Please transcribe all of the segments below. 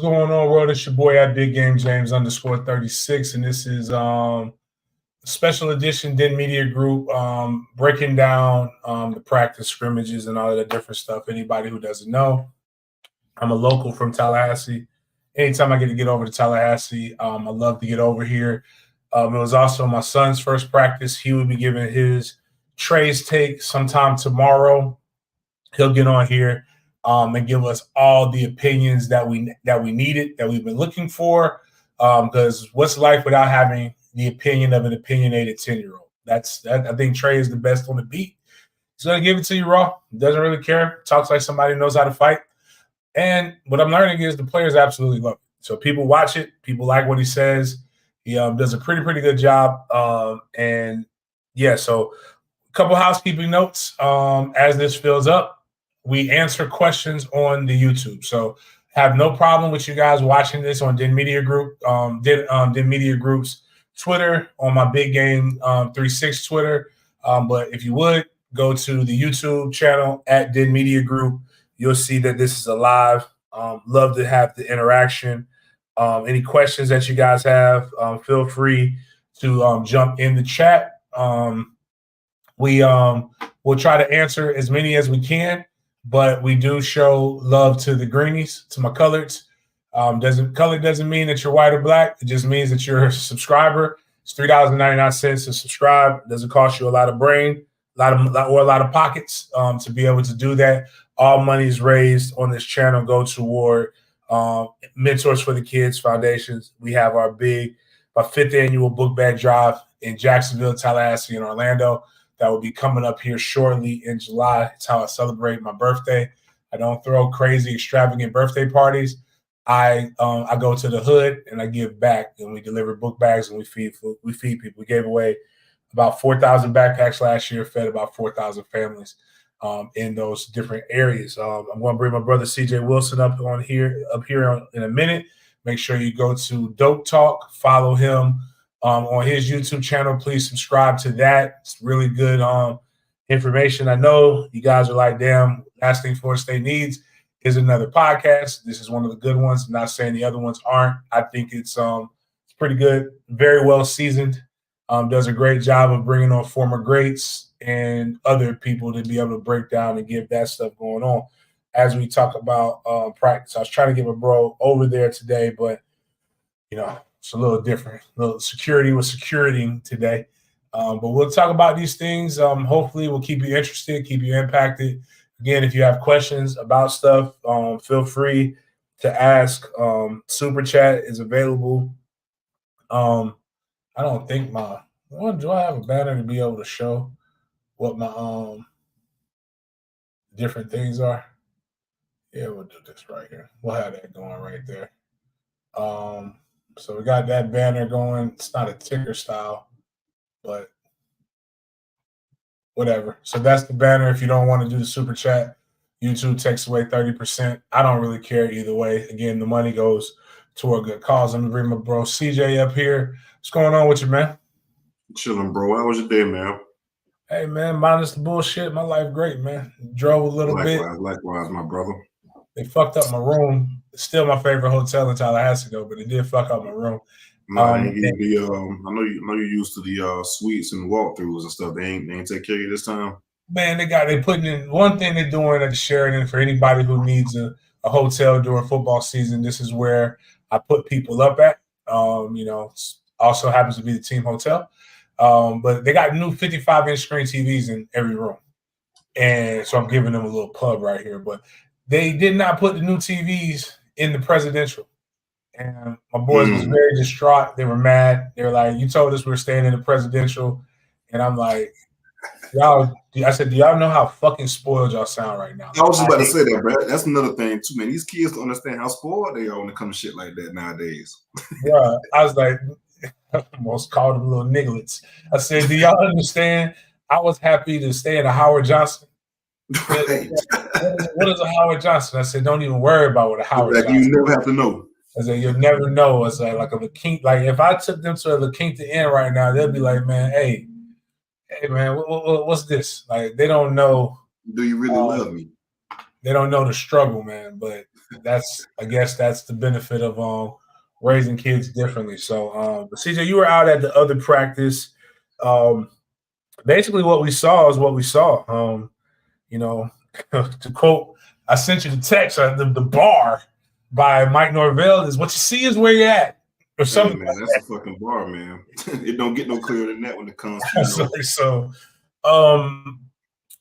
going on, world? It's your boy at Big Game James _36, and this is special edition Den Media Group breaking down the practice scrimmages and all of that different stuff. Anybody who doesn't know, I'm a local from Tallahassee. Anytime I get to get over to Tallahassee, I love to get over here. It was also my son's first practice. He will be giving his Trey's take sometime tomorrow. He'll get on here and give us all the opinions that we needed, that we've been looking for. Because what's life without having the opinion of an opinionated 10-year-old? I think Trey is the best on the beat. He's gonna give it to you raw. Doesn't really care. Talks like somebody who knows how to fight. And what I'm learning is the players absolutely love it. So people watch it. People like what he says. He does a pretty good job. And yeah, so a couple housekeeping notes as this fills up. We answer questions on the YouTube. So have no problem with you guys watching this on Den Media Group, Den Media Group's Twitter, on my Big Game 36 Twitter. But if you would, go to the YouTube channel at Den Media Group. You'll see that this is a live. Love to have the interaction. Any questions that you guys have, feel free to jump in the chat. We'll try to answer as many as we can, but we do show love to the greenies, to my coloreds. Color doesn't mean that you're white or black. It just means that you're a subscriber. It's $3.99 to subscribe. It doesn't cost you a lot of brain, a lot of pockets to be able to do that. All monies raised on this channel go toward Mentors for the Kids Foundations. We have our 5th annual book bag drive in Jacksonville, Tallahassee, and Orlando. That will be coming up here shortly in July. It's how I celebrate my birthday. I don't throw crazy, extravagant birthday parties. I go to the hood and I give back, and we deliver book bags and we feed food. We feed people. We gave away about 4,000 backpacks last year, fed about 4,000 families in those different areas. I'm going to bring my brother CJ Wilson up here in a minute. Make sure you go to Dope Talk, follow him on his YouTube channel. Please subscribe to that. It's really good information. I know you guys are like, damn, Last Thing Florida State Needs is another podcast. This is one of the good ones. I'm not saying the other ones aren't. I think it's pretty good, very well seasoned. Does a great job of bringing on former greats and other people to be able to break down and give that stuff going on as we talk about practice. I was trying to get my bro over there today, but it's a little different. A little security was security today. But we'll talk about these things. Hopefully we'll keep you interested, keep you impacted. Again, if you have questions about stuff, feel free to ask. Super chat is available. I don't think do I have a banner to be able to show what my different things are? Yeah, we'll do this right here. We'll have that going right there. So we got that banner going. It's not a ticker style, but whatever. So that's the banner. If you don't want to do the super chat, YouTube takes away 30%. I don't really care either way. Again, the money goes toward a good cause. Let me bring my bro CJ up here. What's going on with you, man? Chilling, bro. How was your day, man? Hey, man, minus the bullshit, my life great, man. Drove a little bit. Likewise, my brother. They fucked up my room. It's still my favorite hotel in Tallahassee, though, but it did fuck up my room. I know you're used to the suites and walkthroughs and stuff. They ain't take care of you this time. Man, they putting in one thing they're doing at the Sheraton for anybody who needs a hotel during football season. This is where I put people up at. Also happens to be the team hotel. But they got new 55-inch screen TVs in every room. And so I'm giving them a little plug right here. But they did not put the new TVs in the presidential. And my boys was very distraught. They were mad. They were like, you told us we were staying in the presidential. And I'm like, I said, do y'all know how fucking spoiled y'all sound right now? I was just about to say that, bro. That's another thing, too, man. These kids don't understand how spoiled they are when it comes to shit like that nowadays. Yeah, I was like, I almost called them little nigglets. I said, do y'all understand? I was happy to stay at a Howard Johnson. Right. What is a Howard Johnson? I said, don't even worry about what a Howard Johnson is. You never have to know. I said, you'll never know. It's like a La Quinta. Like if I took them to a La Quinta Inn right now, they'll be like, man, hey man, what's this? Like they don't know. Do you really love me? They don't know the struggle, man. But I guess that's the benefit of raising kids differently. So, but CJ, you were out at the other practice. Basically, what we saw is what we saw. You know, to quote, I sent you the text. The bar by Mike Norvell is what you see is where you're at, or something. Hey, man, that's a fucking bar, man. It don't get no clearer than that when it comes to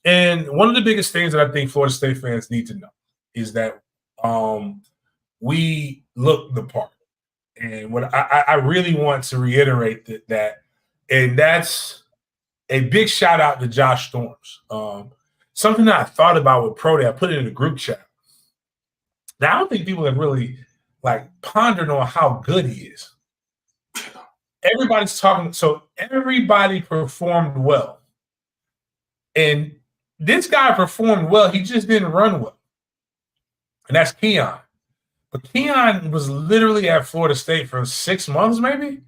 and one of the biggest things that I think Florida State fans need to know is that we look the part. And what I really want to reiterate that, and that's a big shout out to Josh Storms. Something that I thought about with Pro Day, I put it in the group chat. Now, I don't think people have really pondered on how good he is. Everybody's talking, so everybody performed well. And this guy performed well, he just didn't run well. And that's Keon. But Keon was literally at Florida State for 6 months, maybe,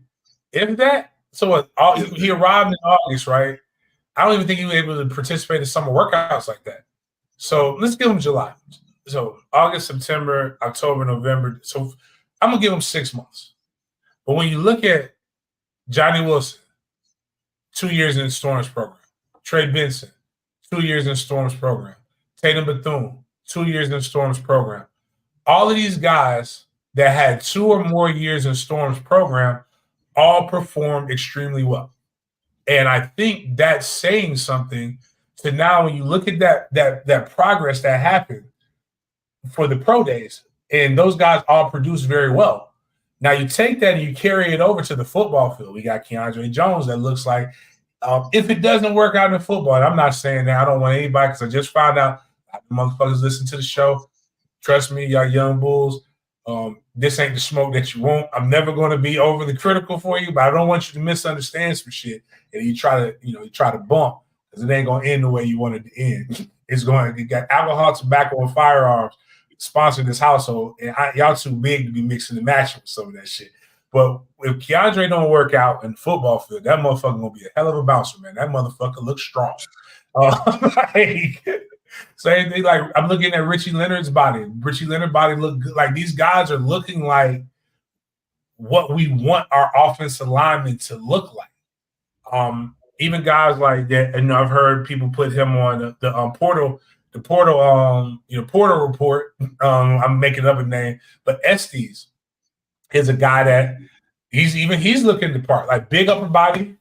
if that. So he arrived in August, right? I don't even think he was able to participate in summer workouts like that. So let's give him July. So August, September, October, November. So I'm going to give him 6 months. But when you look at Johnny Wilson, 2 years in the Storms program. Trey Benson, 2 years in the Storms program. Tatum Bethune, 2 years in the Storms program. All of these guys that had 2 or more years in Storms program all performed extremely well. And I think that's saying something to now when you look at that progress that happened for the pro days, and those guys all produced very well. Now you take that and you carry it over to the football field. We got Keandre Jones that looks like if it doesn't work out in football, and I'm not saying that I don't want anybody because I just found out motherfuckers listen to the show. Trust me, y'all young bulls. This ain't the smoke that you want. I'm never going to be overly critical for you, but I don't want you to misunderstand some shit. And you try to bump because it ain't going to end the way you want it to end. You got alcohol, tobacco, and firearms sponsored this household, and y'all too big to be mixing and matching with some of that shit. But if Keandre don't work out in the football field, that motherfucker gonna be a hell of a bouncer, man. That motherfucker looks strong. Same thing. Like I'm looking at Richie Leonard's body. Richie Leonard's body look good. Like these guys are looking like what we want our offensive linemen to look like. Even guys like that, and I've heard people put him on the portal report. I'm making up a name, but Estes is a guy that he's looking the part, like big upper body,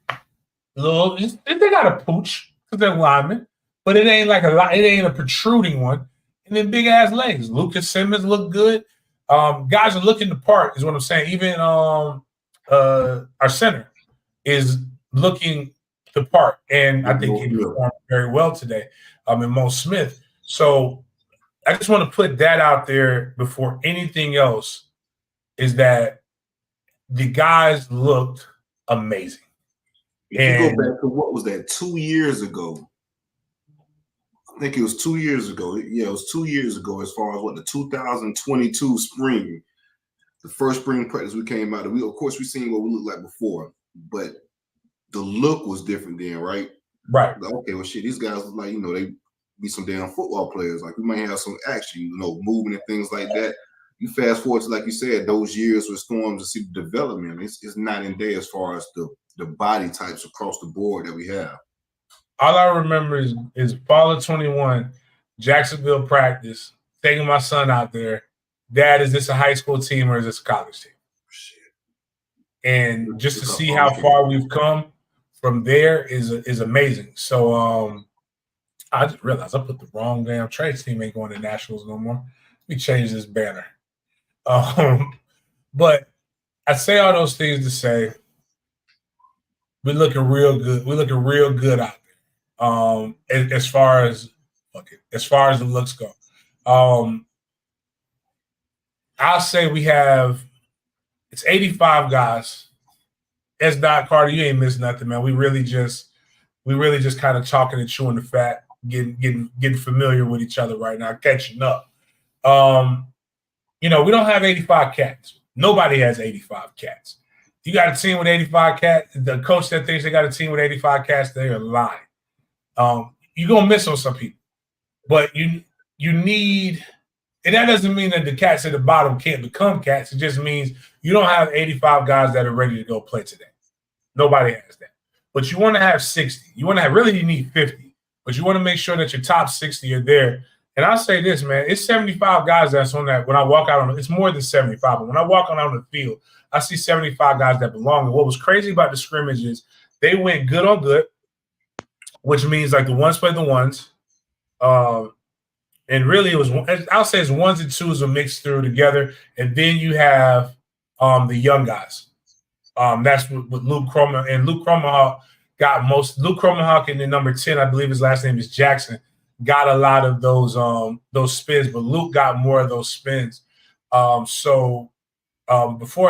little. They got a pooch because they're linemen, but it ain't it ain't a protruding one, and then big ass legs. Lucas Simmons look good. Guys are looking the part, is what I'm saying. Even our center is looking the part, and I think he performed very well today. And Mo Smith. So I just want to put that out there before anything else. Is that the guys looked amazing. If you go back to what was that 2 years ago? I think it was 2 years ago. Yeah, it was 2 years ago as far as the 2022 spring, the first spring practice we came out of. We seen what we looked like before, but the look was different then, right? Right. Like, okay, well shit, these guys look like, they be some damn football players. Like we might have some action, moving and things like that. You fast forward to, like you said, those years with Storms to see the development. It's night and day as far as the body types across the board that we have. All I remember is fall of 21, Jacksonville practice, taking my son out there. Dad, is this a high school team or is this a college team? Shit. And just to see how far we've come from there is amazing. So I just realized I put the wrong damn Trace team ain't going to nationals no more. Let me change this banner. But I say all those things to say we're looking real good. We're looking real good out there. As far as the looks go. I'll say it's 85 guys. S. Dot Carter, you ain't missed nothing, man. We really just kind of talking and chewing the fat, getting familiar with each other right now, catching up. We don't have 85 cats. Nobody has 85 cats. You got a team with 85 cats. The coach that thinks they got a team with 85 cats, they are lying. You're gonna miss on some people, but you need And that doesn't mean that the cats at the bottom can't become cats. It just means you don't have 85 guys that are ready to go play today. Nobody has that. But you want to have 60. You want to have, really, you need 50. But you want to make sure that your top 60 are there. And I'll say this, man, it's 75 guys that's on that. When I walk out on it, it's more than 75. But when I walk out on the field, I see 75 guys that belong. And what was crazy about the scrimmage is they went good on good, which means like the ones play the ones. And really it was, I'll say it's ones and twos are mixed through together. And then you have the young guys. That's with Luke Cromer. And Luke Cromer got most. Luke Cromer and then number 10, I believe his last name is Jackson, got a lot of those spins, but Luke got more of those spins. Before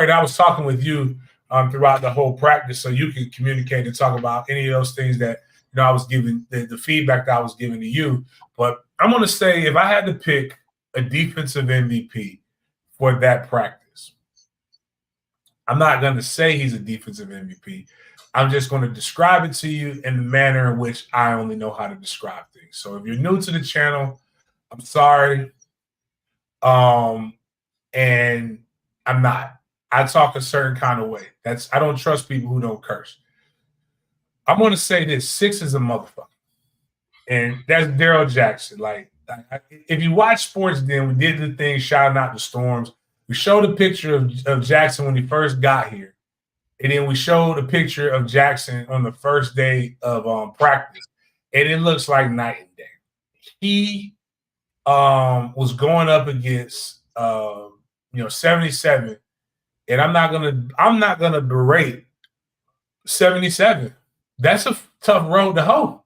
it, I was talking with you throughout the whole practice, so you could communicate and talk about any of those things that I was giving, the feedback that I was giving to you. But I'm going to say, if I had to pick a defensive MVP for that practice, I'm not going to say he's a defensive MVP. I'm just going to describe it to you in the manner in which I only know how to describe things. So if you're new to the channel, I'm sorry. And I'm not. I talk a certain kind of way. I don't trust people who don't curse. I'm going to say this: 6 is a motherfucker. And that's Daryl Jackson. Like, if you watch Sports Den, we did the thing shouting out the Storms. We showed a picture of Jackson when he first got here. And then we showed a picture of Jackson on the first day of practice. And it looks like night and day. He was going up against 77. And I'm not gonna berate 77. That's a tough road to hoe.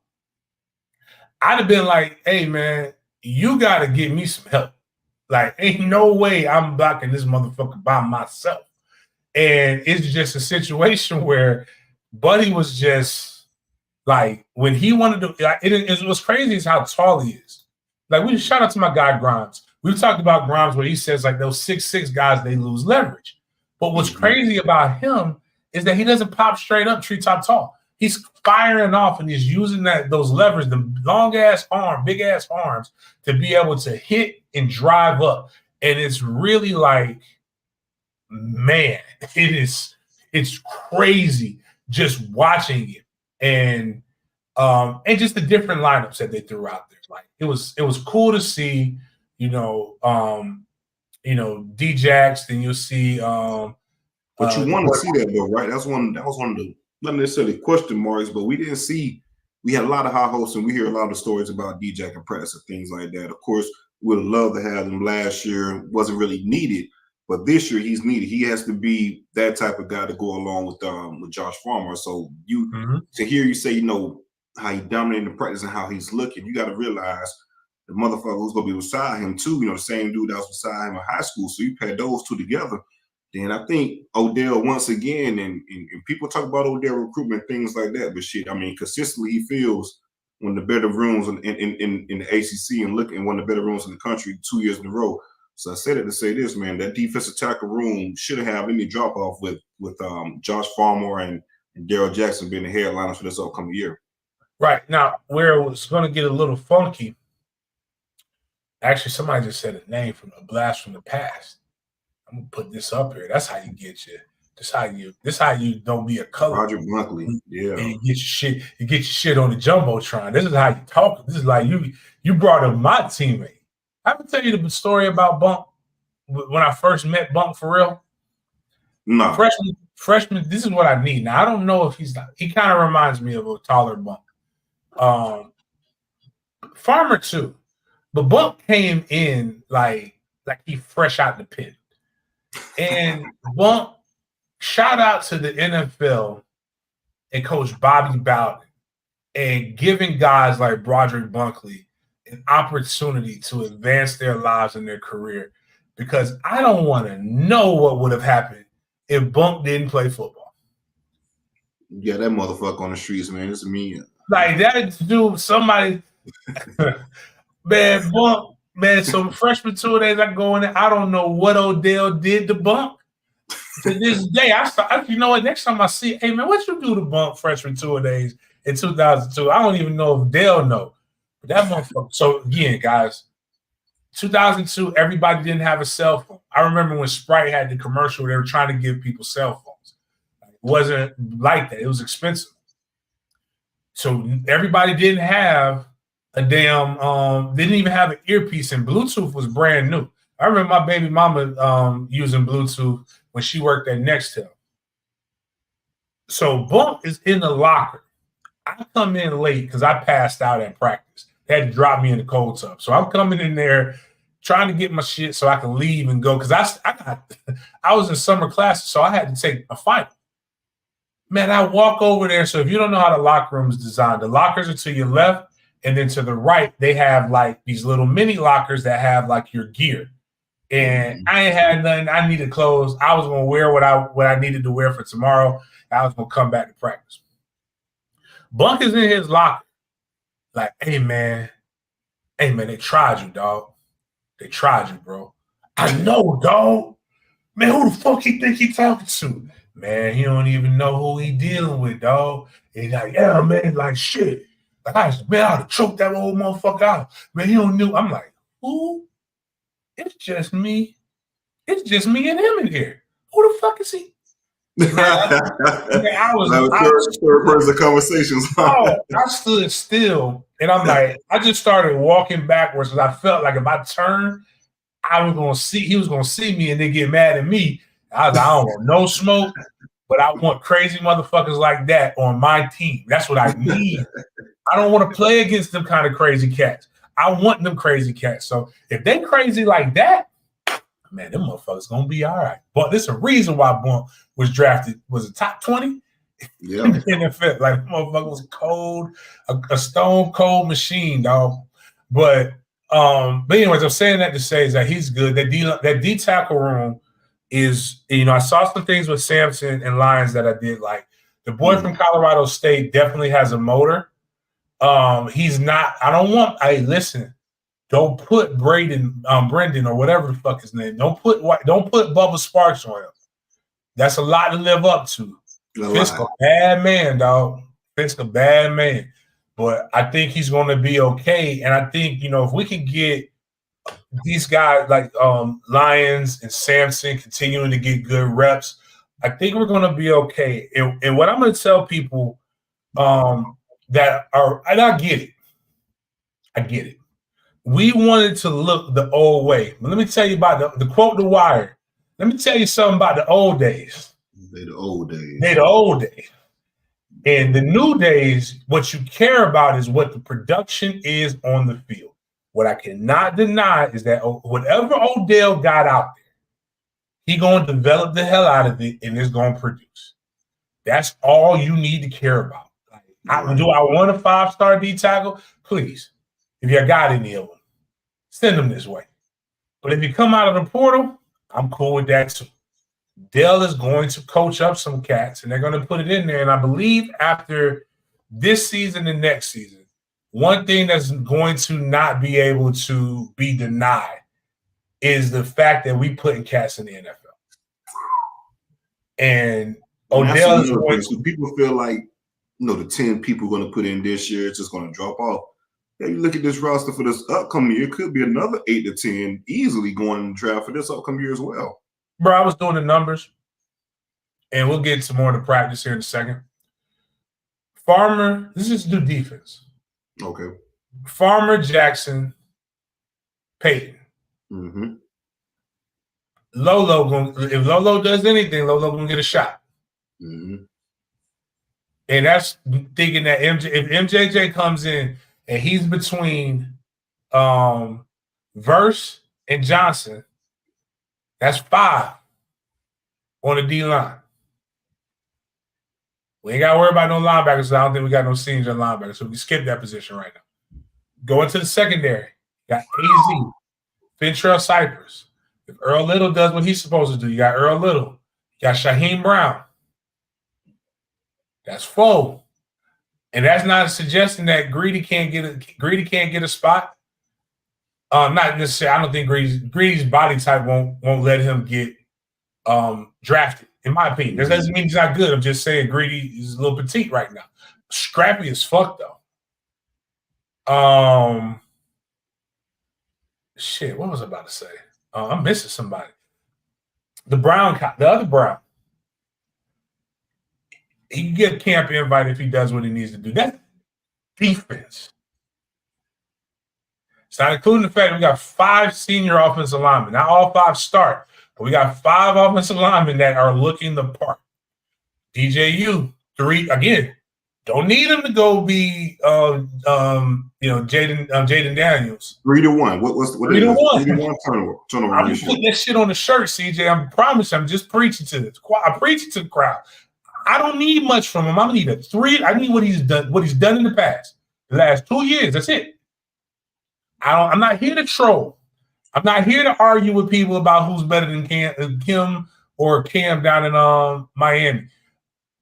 I'd have been like, hey man, you gotta give me some help. Like, ain't no way I'm blocking this motherfucker by myself. And it's just a situation where Buddy was just like, when he wanted to, like, it was crazy is how tall he is. Like, we shout out to my guy Grimes. We've talked about Grimes where he says like those 6'6" guys, they lose leverage. But what's crazy about him is that he doesn't pop straight up treetop tall. He's firing off and he's using those levers, the long-ass arm, big-ass arms, to be able to hit and drive up. And it's really like, man, it's crazy just watching it. And just the different lineups that they threw out there. Like, it was cool to see, D-Jax, then you'll see but you want to see that though, right? That was one of the not necessarily question marks, but we didn't see. We had a lot of high hopes, and we hear a lot of stories about D-Jack and practice and things like that. Of course, we'd love to have him last year. Wasn't really needed, but this year he's needed. He has to be that type of guy to go along with Josh Farmer. So to hear you say, how he dominated the practice and how he's looking, you got to realize the motherfucker who's gonna be beside him too. The same dude that was beside him in high school. So you pair those two together. Then I think Odell once again, and people talk about Odell recruitment, things like that, but shit, I mean, consistently he feels one of the better rooms in the ACC and one of the better rooms in the country 2 years in a row. So I said it to say this, man, that defensive tackle room shouldn't have any drop off with Josh Farmer and Daryl Jackson being the headliners for this upcoming year. Right. Now, where it was going to get a little funky, actually, somebody just said a name from a blast from the past. I'm gonna put this up here. That's how you get you. This how you don't be a color. Roger Bunkley, yeah. And you get your shit on the jumbotron. This is how you talk. This is like you brought up my teammate. I can tell you the story about Bunk when I first met Bunk for real. No. Freshman. This is what I need. Now I don't know if he kind of reminds me of a taller Bunk. Farmer too, but Bunk came in like he fresh out the pit. And Bunk, shout out to the NFL and Coach Bobby Bowden and giving guys like Broderick Bunkley an opportunity to advance their lives and their career, because I don't want to know what would have happened if Bunk didn't play football. Yeah, that motherfucker on the streets, man. It's me. Like that dude, somebody, man, Bunk. Man, so freshman 2 days I go in there, I don't know what Odell did to Bunk. To this day, you know what? Next time I see, hey man, what you do to Bunk freshman 2 days in 2002? I don't even know if Dale know. But that motherfucker. So again, guys, 2002, everybody didn't have a cell phone. I remember when Sprite had the commercial, they were trying to give people cell phones. It wasn't like that. It was expensive. So everybody didn't have a damn, didn't even have an earpiece, and Bluetooth was brand new. I remember my baby mama using Bluetooth when she worked at Nextel. So Bunk is in the locker. I come in late because I passed out at practice. They had to drop me in the cold tub. So I'm coming in there trying to get my shit so I can leave and go, because I was in summer classes, so I had to take a final. Man, I walk over there. So if you don't know how the locker room is designed, the lockers are to your left, and then to the right, they have like these little mini lockers that have like your gear. And I ain't had nothing. I needed clothes. I was gonna wear what I needed to wear for tomorrow. I was gonna come back to practice. Bunk is in his locker, like, hey man, they tried you, dog. They tried you, bro. I know, dog. Man, who the fuck he think he talking to? Man, he don't even know who he dealing with, dog. And he's like, yeah, man, like shit. Like, I would have choked that old motherfucker out. Man, he don't know. I'm like, who? It's just me. It's just me and him in here. Who the fuck is he? I was third person conversations. I stood still, and I'm like, I just started walking backwards because I felt like if I turned, he was gonna see me and then get mad at me. I was like, I don't want no smoke, but I want crazy motherfuckers like that on my team. That's what I need. I don't want to play against them kind of crazy cats. I want them crazy cats. So if they crazy like that, man, them motherfuckers gonna be all right. But there's a reason why Bunk was drafted. Was it top 20? Yeah. In the NFL. Like, motherfucker was cold, a stone cold machine, dog. But anyways, I'm saying that to say is that he's good. That D tackle room is, I saw some things with Samson and Lyons that I did like. The boy from Colorado State definitely has a motor. He's not. Listen. Don't put Brendan or whatever the fuck his name. Don't put Bubba Sparks on him. That's a lot to live up to. Fisk a bad man, dog. Fisk a bad man. But I think he's going to be okay. And I think, if we can get these guys like Lyons and Samson continuing to get good reps, I think we're going to be okay. And what I'm going to tell people that are, and I get it. We wanted to look the old way. But let me tell you about the quote The Wire. Let me tell you something about the old days. They the old days. And the new days, what you care about is what the production is on the field. What I cannot deny is that whatever Odell got out there, he going to develop the hell out of it and it's going to produce. That's all you need to care about. Do I want a 5-star D tackle? Please. If you got any of them, send them this way. But if you come out of the portal, I'm cool with that too. Dell is going to coach up some cats, and they're going to put it in there. And I believe after this season and next season, one thing that's going to not be able to be denied is the fact that we putting cats in the NFL. And Odell is going to. People feel like, the 10 people going to put in this year, it's just going to drop off. Yeah, you look at this roster for this upcoming year, it could be another 8 to 10 easily going in the draft for this upcoming year as well. Bro, I was doing the numbers, and we'll get some more to practice here in a second. Farmer, let's just do defense. Okay. Farmer, Jackson, Peyton. Mm-hmm. If Lolo does anything, Lolo gonna get a shot. Mm-hmm. And that's thinking that if MJJ comes in and he's between Verse and Johnson, that's 5 on the D line. We ain't got to worry about no linebackers. So I don't think we got no senior linebackers. So we skip that position right now. Go into the secondary. You got AZ, Fintrell Cypress. If Earl Little does what he's supposed to do, you got Earl Little. You got Shaheem Brown. That's 4. And that's not suggesting that Greedy can't get a spot. Not necessarily. I don't think Greedy's body type won't let him get drafted. In my opinion, that doesn't mean he's not good. I'm just saying Greedy is a little petite right now. Scrappy as fuck though. shit, what was I about to say? I'm missing somebody. The other Brown. He can get a camp invite if he does what he needs to do. That's defense. It's not including the fact that we got 5 senior offensive linemen. Not all 5 start, but we got 5 offensive linemen that are looking the part. DJU, 3 again. Don't need him to go be, Jaden Daniels. 3-1. What 3-1? 3-1 I'm just putting that shit on the shirt, CJ. I promise. I'm just preaching to this. I preach it to the crowd. I don't need much from him. I need a 3. I need what he's done in the past, the last 2 years. That's it. I'm not here to troll. I'm not here to argue with people about who's better than Kim or Cam down in Miami.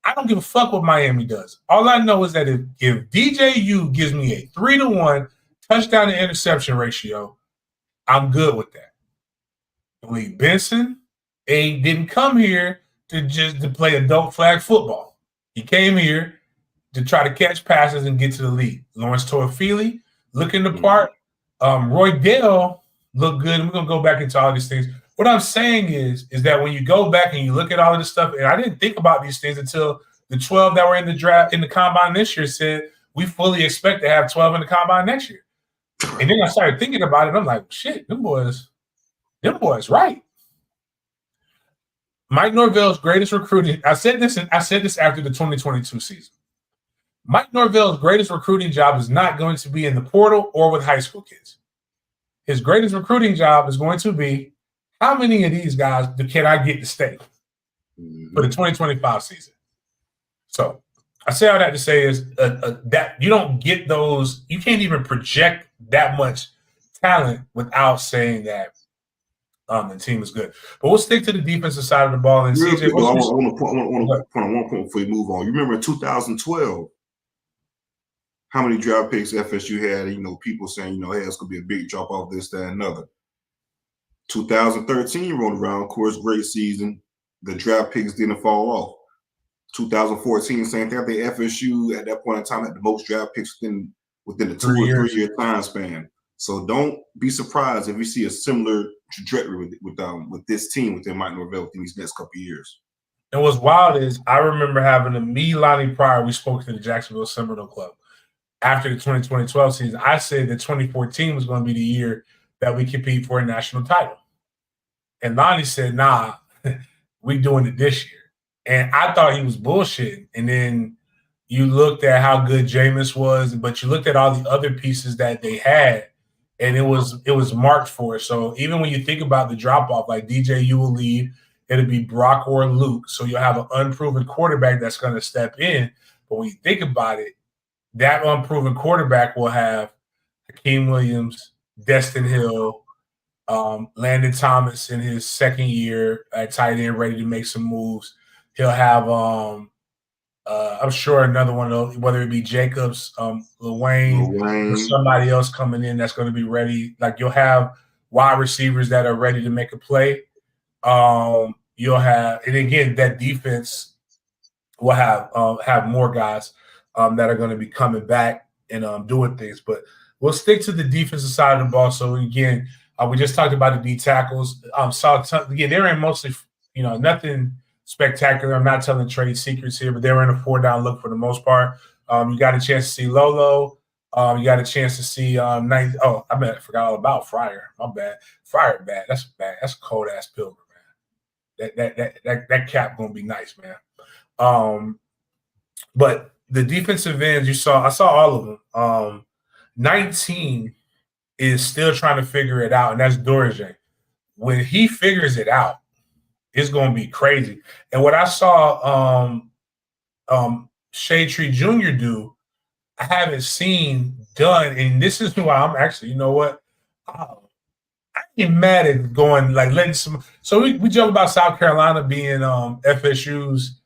I don't give a fuck what Miami does. All I know is that if DJU gives me a 3-1 touchdown to interception ratio, I'm good with that. Lee Benson didn't come here to play adult flag football. He came here to try to catch passes and get to the league. Lawrence Toafili looking the part. Roy Dale looked good. And we're gonna go back into all these things. What I'm saying is that when you go back and you look at all of this stuff, and I didn't think about these things until the 12 that were in the draft in the combine this year said we fully expect to have 12 in the combine next year. And then I started thinking about it. I'm like, shit, them boys right. Mike Norvell's greatest recruiting. I said this after the 2022 season. Mike Norvell's greatest recruiting job is not going to be in the portal or with high school kids. His greatest recruiting job is going to be how many of these guys can I get to stay for the 2025 season? So I say all that to say is that you don't get those. You can't even project that much talent without saying that the team is good. But we'll stick to the defensive side of the ball. And CJ, I want to point on one point before we move on. You remember in 2012, how many draft picks FSU had? People saying, hey, it's going to be a big drop off, this, that, and another. 2013 rolled around, of course, great season. The draft picks didn't fall off. 2014, same thing. I think FSU at that point in time had the most draft picks within the 2 or 3 year time span. So don't be surprised if we see a similar trajectory with this team within Mike Norvell within these next couple of years. And what's wild is I remember having Lonnie Pryor, we spoke to the Jacksonville Seminole Club after the 2012 season. I said that 2014 was going to be the year that we compete for a national title. And Lonnie said, nah, we doing it this year. And I thought he was bullshitting. And then you looked at how good Jameis was, but you looked at all the other pieces that they had, and it was marked for it. So even when you think about the drop-off, like DJU will leave, it'll be Brock or Luke. So you'll have an unproven quarterback that's going to step in. But when you think about it, that unproven quarterback will have Hakeem Williams, Destin Hill, Landon Thomas in his second year at tight end, ready to make some moves. He'll have, I'm sure, another one of those, whether it be Jacobs, Lil Wayne, or somebody else coming in that's going to be ready. Like you'll have wide receivers that are ready to make a play. You'll have, and again, that defense will have more guys that are going to be coming back and doing things. But we'll stick to the defensive side of the ball. So again, we just talked about the D tackles. Again, they're in mostly, nothing spectacular. I'm not telling trade secrets here, but they were in a 4-down look for the most part. You got a chance to see Lolo. You got a chance to see I forgot all about Fryer. My bad. Fryer bad. That's bad. That's a cold ass Pilgrim, man. That cap gonna be nice, man. But the defensive ends I saw all of them. 19 is still trying to figure it out, and that's Dorje. When he figures it out, it's going to be crazy. And what I saw Shade Tree Jr. do, I haven't seen done, and this is why I'm actually, you know what? I get mad at going, like, letting some – so we joke about South Carolina being FSU's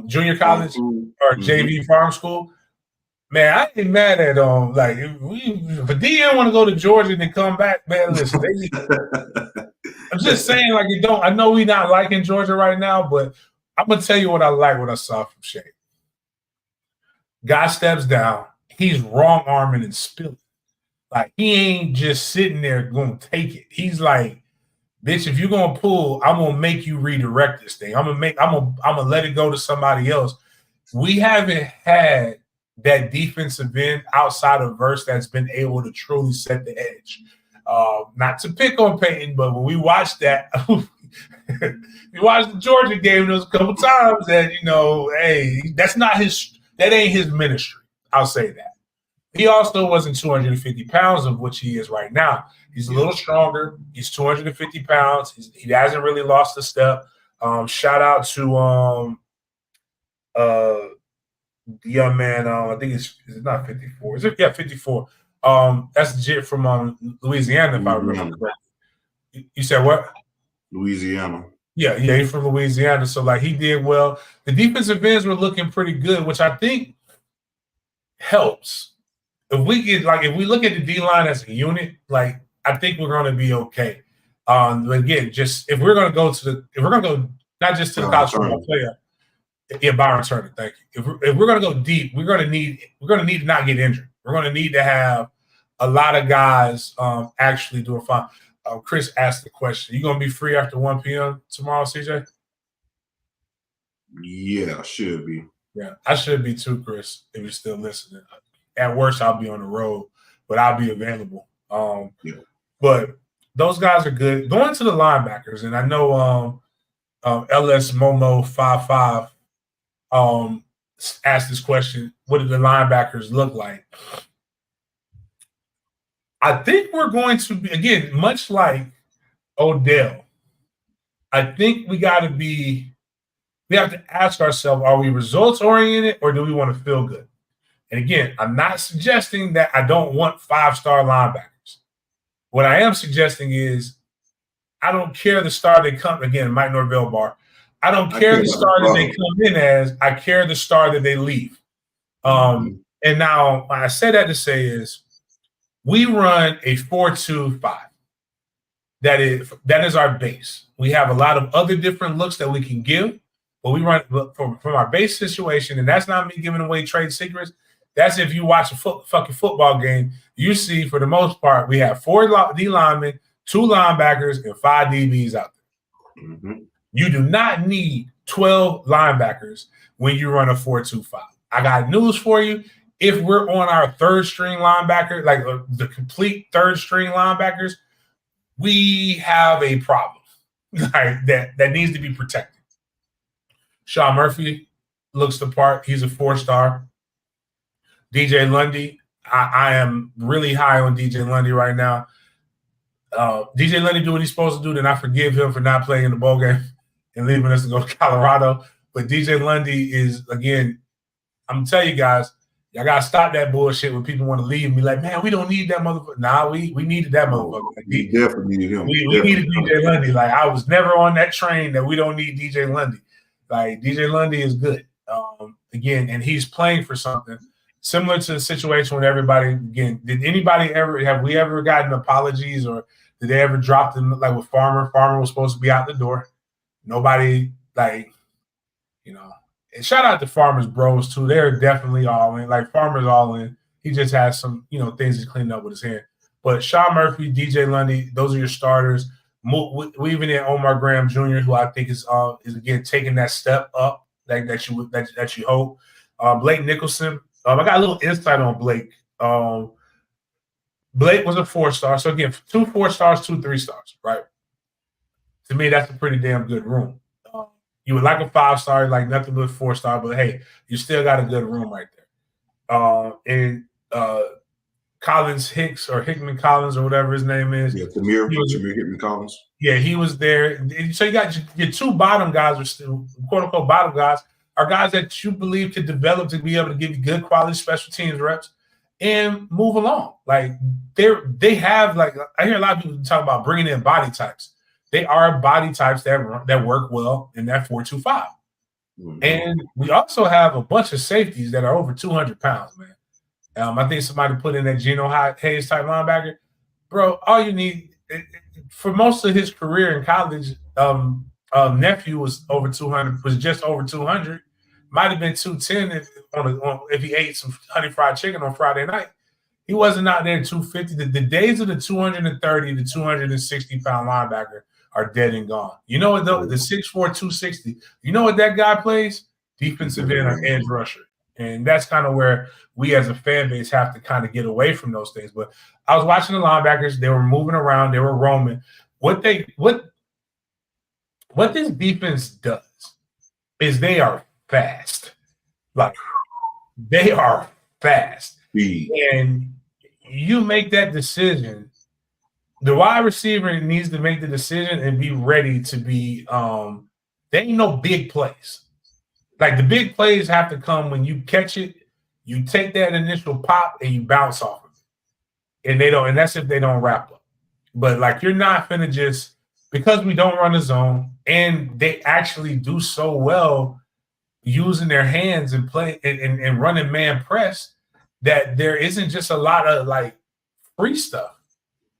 junior college or JV farm school. Man, I ain't mad at like if a DN want to go to Georgia and then come back, man. Listen, I'm just saying, like, you don't. I know we not liking Georgia right now, but I'm gonna tell you what I saw from Shea. Guy steps down, he's wrong arming and spilling. Like, he ain't just sitting there going to take it. He's like, bitch, if you're going to pull, I'm going to make you redirect this thing. I'm going to let it go to somebody else. We haven't had that defensive end outside of Verse that's been able to truly set the edge. Not to pick on Peyton, but when we watched that, we watched the Georgia game, there was a couple times that, hey, that ain't his ministry. I'll say that. He also wasn't 250 pounds, of which he is right now. He's a little stronger. He's 250 pounds. He hasn't really lost a step. Shout out to the young man. I think it's not 54. Is it? Yeah, 54. That's legit from Louisiana, if I remember correctly. You said what? Louisiana. Yeah, he's from Louisiana. So, like, he did well. The defensive ends were looking pretty good, which I think helps. If we look at the D-line as a unit, like, I think we're going to be okay. Again, just if we're going to go not just to the college football player, Byron Turner, thank you. If we're going to go deep, we're going to need to not get injured. We're going to need to have a lot of guys actually doing fine. Chris asked the question: you going to be free after 1 p.m. tomorrow, CJ? Yeah, I should be. Yeah, I should be too, Chris, if you're still listening. At worst, I'll be on the road, but I'll be available. But those guys are good. Going to the linebackers, and I know LS Momo 55 asked this question: what do the linebackers look like? I think we're going to be, again, much like Odell, I think we have to ask ourselves, are we results oriented or do we want to feel good? And again, I'm not suggesting that I don't want 5-star linebackers. What I am suggesting is I don't care the star they come, again, Mike Norvell bar. I don't care the star that they come in as. I care the star that they leave. And now what I say that to say is we run a 4-2-5. That is our base. We have a lot of other different looks that we can give, but we run from our base situation, and that's not me giving away trade secrets. That's if you watch a fucking football game, you see for the most part we have 4 D linemen, 2 linebackers, and 5 DBs out there. Mm-hmm. You do not need 12 linebackers when you run a 4-2-5. I got news for you. If we're on our third string linebacker, like the complete third string linebackers, we have a problem that needs to be protected. Sean Murphy looks the part. He's a 4-star. DJ Lundy, I am really high on DJ Lundy right now. DJ Lundy do what he's supposed to do, then I forgive him for not playing in the bowl game and leaving us to go to Colorado. But DJ Lundy is, again, I'm going to tell you guys, y'all got to stop that bullshit when people want to leave and be like, man, we don't need that motherfucker. Nah, we needed that motherfucker. Like, we definitely needed him. We needed DJ Lundy. Like, I was never on that train that we don't need DJ Lundy. Like, DJ Lundy is good. Again, and he's playing for something. Similar to the situation with everybody, again, have we ever gotten apologies or did they ever drop them like with Farmer? Farmer was supposed to be out the door. Nobody, and shout out to Farmer's bros too. They're definitely all in. Like, Farmer's all in. He just has some, things he's cleaning up with his hand. But Sean Murphy, DJ Lundy, those are your starters. We even in Omar Graham Jr., who I think is again taking that step up that you hope. Blake Nicholson. I got a little insight on Blake. Blake was a 4-star. So, again, 2 4-stars, 2 3-stars, right? To me, that's a pretty damn good room. You would like a 5-star, like nothing but 4-star, but, hey, you still got a good room right there. And Collins Hicks or Hickman Collins or whatever his name is. Yeah, Tamir Hickman Collins. Yeah, he was there. So you got your 2 bottom guys, or still, quote-unquote bottom guys, are guys that you believe could develop to be able to give you good quality special teams reps and move along. Like, they have, like, I hear a lot of people talk about bringing in body types. They are body types that work well in that 4-2-5. Mm-hmm. And we also have a bunch of safeties that are over 200 pounds, man. I think somebody put in that Geno Hayes type linebacker. Bro, all you need for most of his career in college, nephew was just over 200. Might have been 210 if he ate some honey fried chicken on Friday night. He wasn't out there 250. The days of the 230 to 260-pound linebacker are dead and gone. You know what, though? The 6'4", 260, you know what that guy plays? Defensive end or edge rusher. And that's kind of where we as a fan base have to kind of get away from those things. But I was watching the linebackers. They were moving around. They were roaming. What this defense does is they are fast. Like, they are fast. And you make that decision. The wide receiver needs to make the decision and be ready to be there ain't no big plays. Like, the big plays have to come when you catch it, you take that initial pop and you bounce off of it. And that's if they don't wrap up. But like, you're not finna just, because we don't run a zone and they actually do so well using their hands and play and running man press, that there isn't just a lot of like free stuff.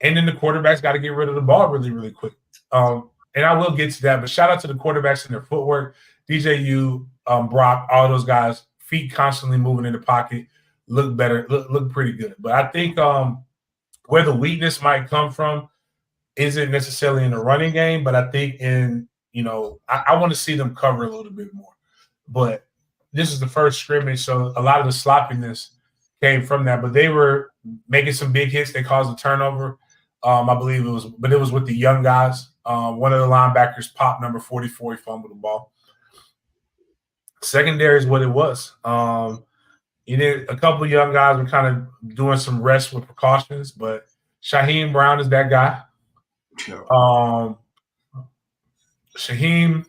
And then the quarterback's got to get rid of the ball really, really quick. And I will get to that, but shout out to the quarterbacks and their footwork. DJU, Brock, all those guys, feet constantly moving in the pocket, look better, look pretty good. But I think where the weakness might come from isn't necessarily in the running game, but I think in, I want to see them cover a little bit more. But this is the first scrimmage, so a lot of the sloppiness came from that. But they were making some big hits. They caused a turnover. I believe it was with the young guys. One of the linebackers popped number 44. He fumbled the ball. Secondary is what it was. A couple of young guys were kind of doing some rest with precautions, but Shaheem Brown is that guy. Shaheem,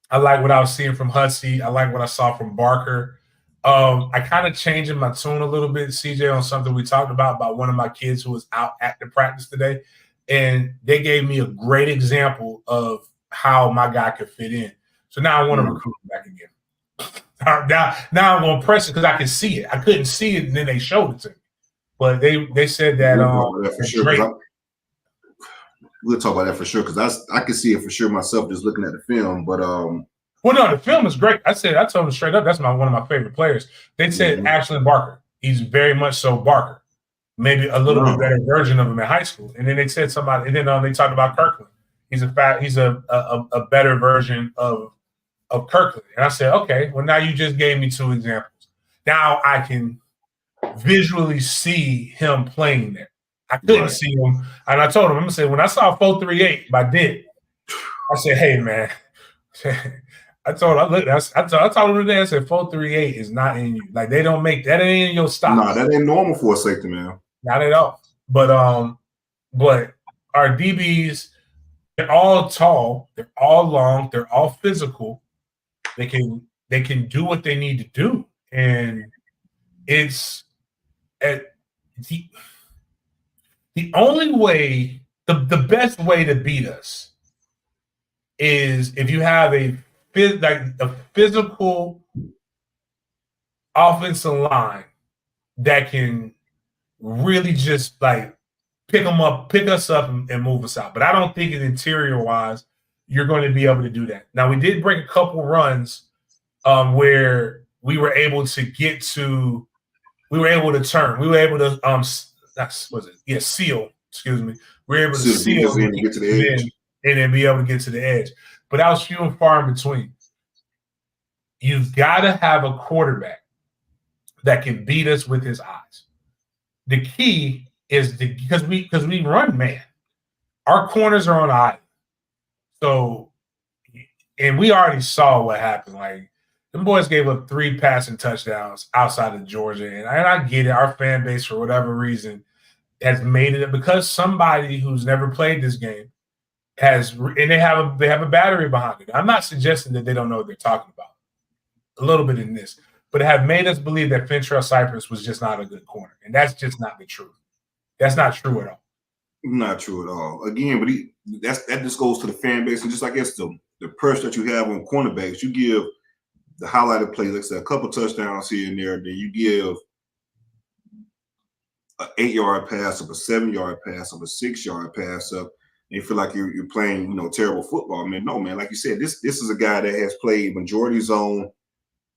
I like what I was seeing from Hutsey. I like what I saw from Barker. I kind of changing my tune a little bit, CJ, on something we talked about one of my kids who was out at the practice today. And they gave me a great example of how my guy could fit in. So now I want to recruit him back again. Now I'm going to press it because I can see it. I couldn't see it, and then they showed it to me. But they said that for sure. We'll talk about that for sure because I can see it for sure myself just looking at the film. But well, no, the film is great. I told them straight up that's one of my favorite players. They said Ashland Barker. He's very much so Barker, maybe a little bit better version of him in high school. And then they said somebody, and then they talked about Kirkland. He's a better version of Kirkland. And I said, okay, well, now you just gave me two examples. Now I can visually see him playing there. I couldn't see him. And I told him, I'm going to say, when I saw 4.38 by Dick, I said, hey, man. I told him today, I said, 4.38 is not in you. Like, they don't make that ain't in your style. No, that ain't normal for a safety, man. Not at all. But our DBs, they're all tall, they're all long, they're all physical. They can do what they need to do. And it's the only way, the best way to beat us is if you have a physical offensive line that can really just like pick us up and move us out. But I don't think interior wise, you're going to be able to do that. Now, we did break a couple runs where we were able to turn. We were able to seal. Excuse me. We were able to seal and get to the edge, and then be able to get to the edge. But that was few and far in between. You've got to have a quarterback that can beat us with his eyes. The key is because we run man. Our corners are on island. So, and we already saw what happened. Like, them boys gave up 3 passing touchdowns outside of Georgia. And I get it. Our fan base, for whatever reason, has made it because somebody who's never played this game they have a battery behind it. I'm not suggesting that they don't know what they're talking about. A little bit in this, but have made us believe that Fentrell Cypress was just not a good corner. And that's just not the truth. That's not true at all. Not true at all. Again, but that just goes to the fan base, and just I guess the pressure that you have on cornerbacks. You give the highlighted plays, like I said, a couple touchdowns here and there. Then you give an 8-yard pass up, a 7-yard pass up, a 6-yard pass up, and you feel like you're playing, terrible football. I mean, no, man. Like you said, this is a guy that has played majority zone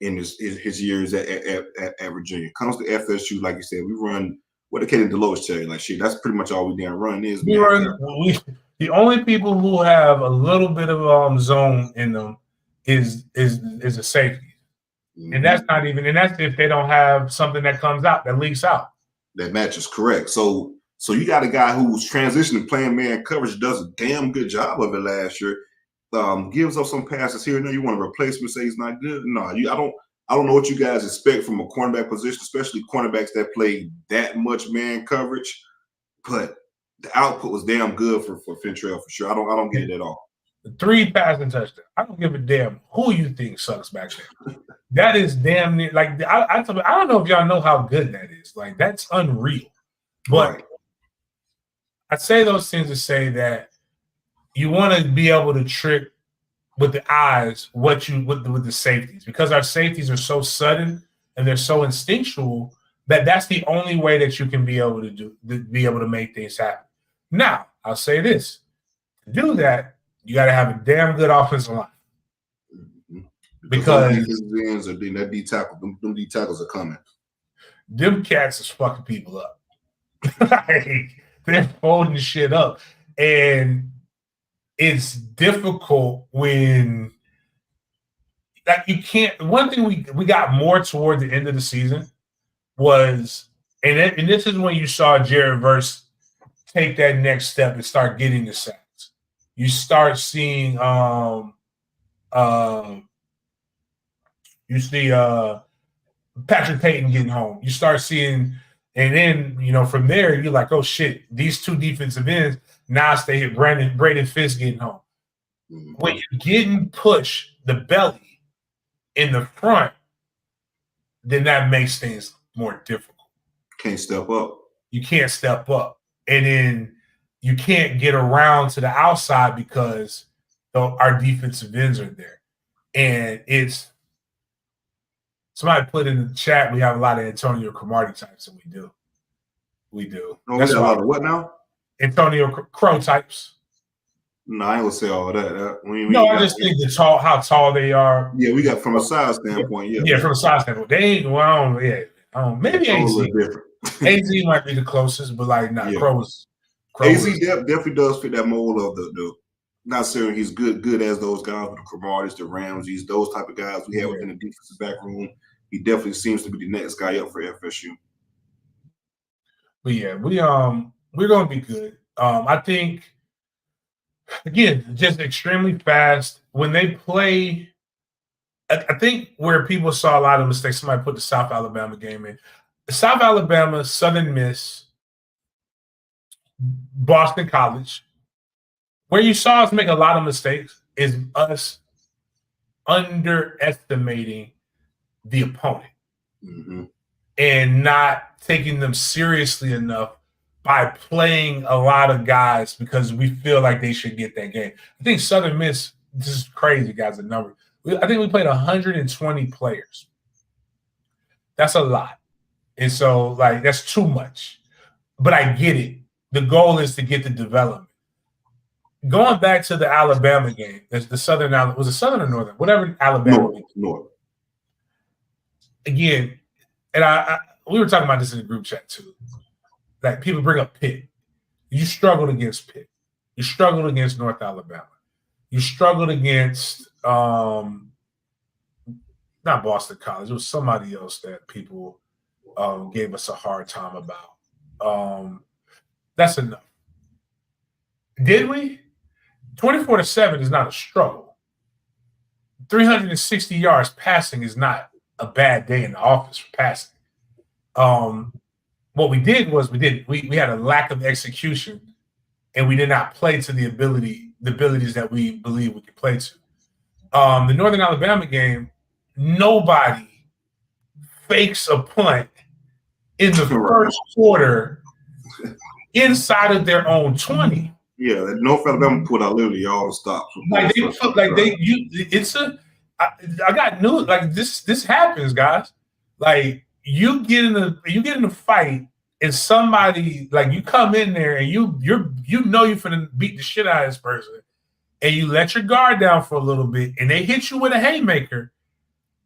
in his years at Virginia. Comes to FSU, like you said, we run what did Kenny Deloach tell you? Like, shit, that's pretty much all we damn run is. The only people who have a little bit of zone in them is a safety. Mm-hmm. And that's not even, and that's if they don't have something that comes out, that leaks out. That matches correct. So you got a guy who's transitioning playing man coverage, does a damn good job of it last year. Gives up some passes here and there. You want to replace him and say he's not good? No, I don't know what you guys expect from a cornerback position, especially cornerbacks that play that much man coverage. But the output was damn good for Fentrell for sure. I don't get it at all. 3 passing touchdowns. I don't give a damn who you think sucks back there. That is damn near like I don't know if y'all know how good that is. Like that's unreal. But right. I say those things to say that you want to be able to trick with the eyes with the safeties, because our safeties are so sudden and they're so instinctual that's the only way that you can be able to make things happen. Now, I'll say this: to do that, you got to have a damn good offensive line. Because that D tackle, them D tackles are coming. Them cats is fucking people up. Like, they're folding shit up, and it's difficult when like you can't. One thing we got more toward the end of the season was, and this is when you saw Jared Verse take that next step and start getting the sacks. You start seeing you see Patrick Payton getting home. You start seeing, and then from there you're like, oh shit, these 2 defensive ends. Now they hit Braden Fisk getting home. Mm-hmm. When you're getting pushed the belly in the front, then that makes things more difficult. Can't step up. You can't step up, and then you can't get around to the outside because our defensive ends are there, and it's. Somebody put in the chat, we have a lot of Antonio Cromartie types, and we do. Oh, that's a lot of what now? Antonio Crow types. No, I ain't gonna say all that. I just think how tall they are. Yeah, we got from a size standpoint. Yeah, from a size standpoint, they ain't. Well, maybe AZ. AZ might be the closest, but like, nah, yeah. Crows. AZ definitely does fit that mold of the. Not saying he's good as those guys with the Cromarties, the Ramseys, those type of guys we have within the defensive back room. He definitely seems to be the next guy up for FSU. But yeah, we're gonna be good. I think again, just extremely fast when they play. I think where people saw a lot of mistakes. Somebody put the South Alabama game in. South Alabama, Southern Miss, Boston College. Where you saw us make a lot of mistakes is us underestimating the opponent and not taking them seriously enough by playing a lot of guys because we feel like they should get that game. I think Southern Miss, this is crazy, guys, the number. I think we played 120 players. That's a lot. And so, like, that's too much. But I get it. The goal is to get the development. Going back to the Alabama game, the Southern, was it Southern or Northern? Whatever Alabama. North. Again, and we were talking about this in the group chat too. Like people bring up Pitt. You struggled against Pitt. You struggled against North Alabama. You struggled against not Boston College. It was somebody else that people gave us a hard time about. That's enough. Did we? 24-7 is not a struggle. 360 yards passing is not a bad day in the office for passing. What we did was we had a lack of execution, and we did not play to the abilities that we believe we could play to. The Northern Alabama game, nobody fakes a punt in the first quarter inside of their own 20. Yeah, North Alabama put out literally all the stops. I got news. Like this happens, guys. Like you get in a fight, and somebody like you come in there and you're finna beat the shit out of this person, and you let your guard down for a little bit, and they hit you with a haymaker,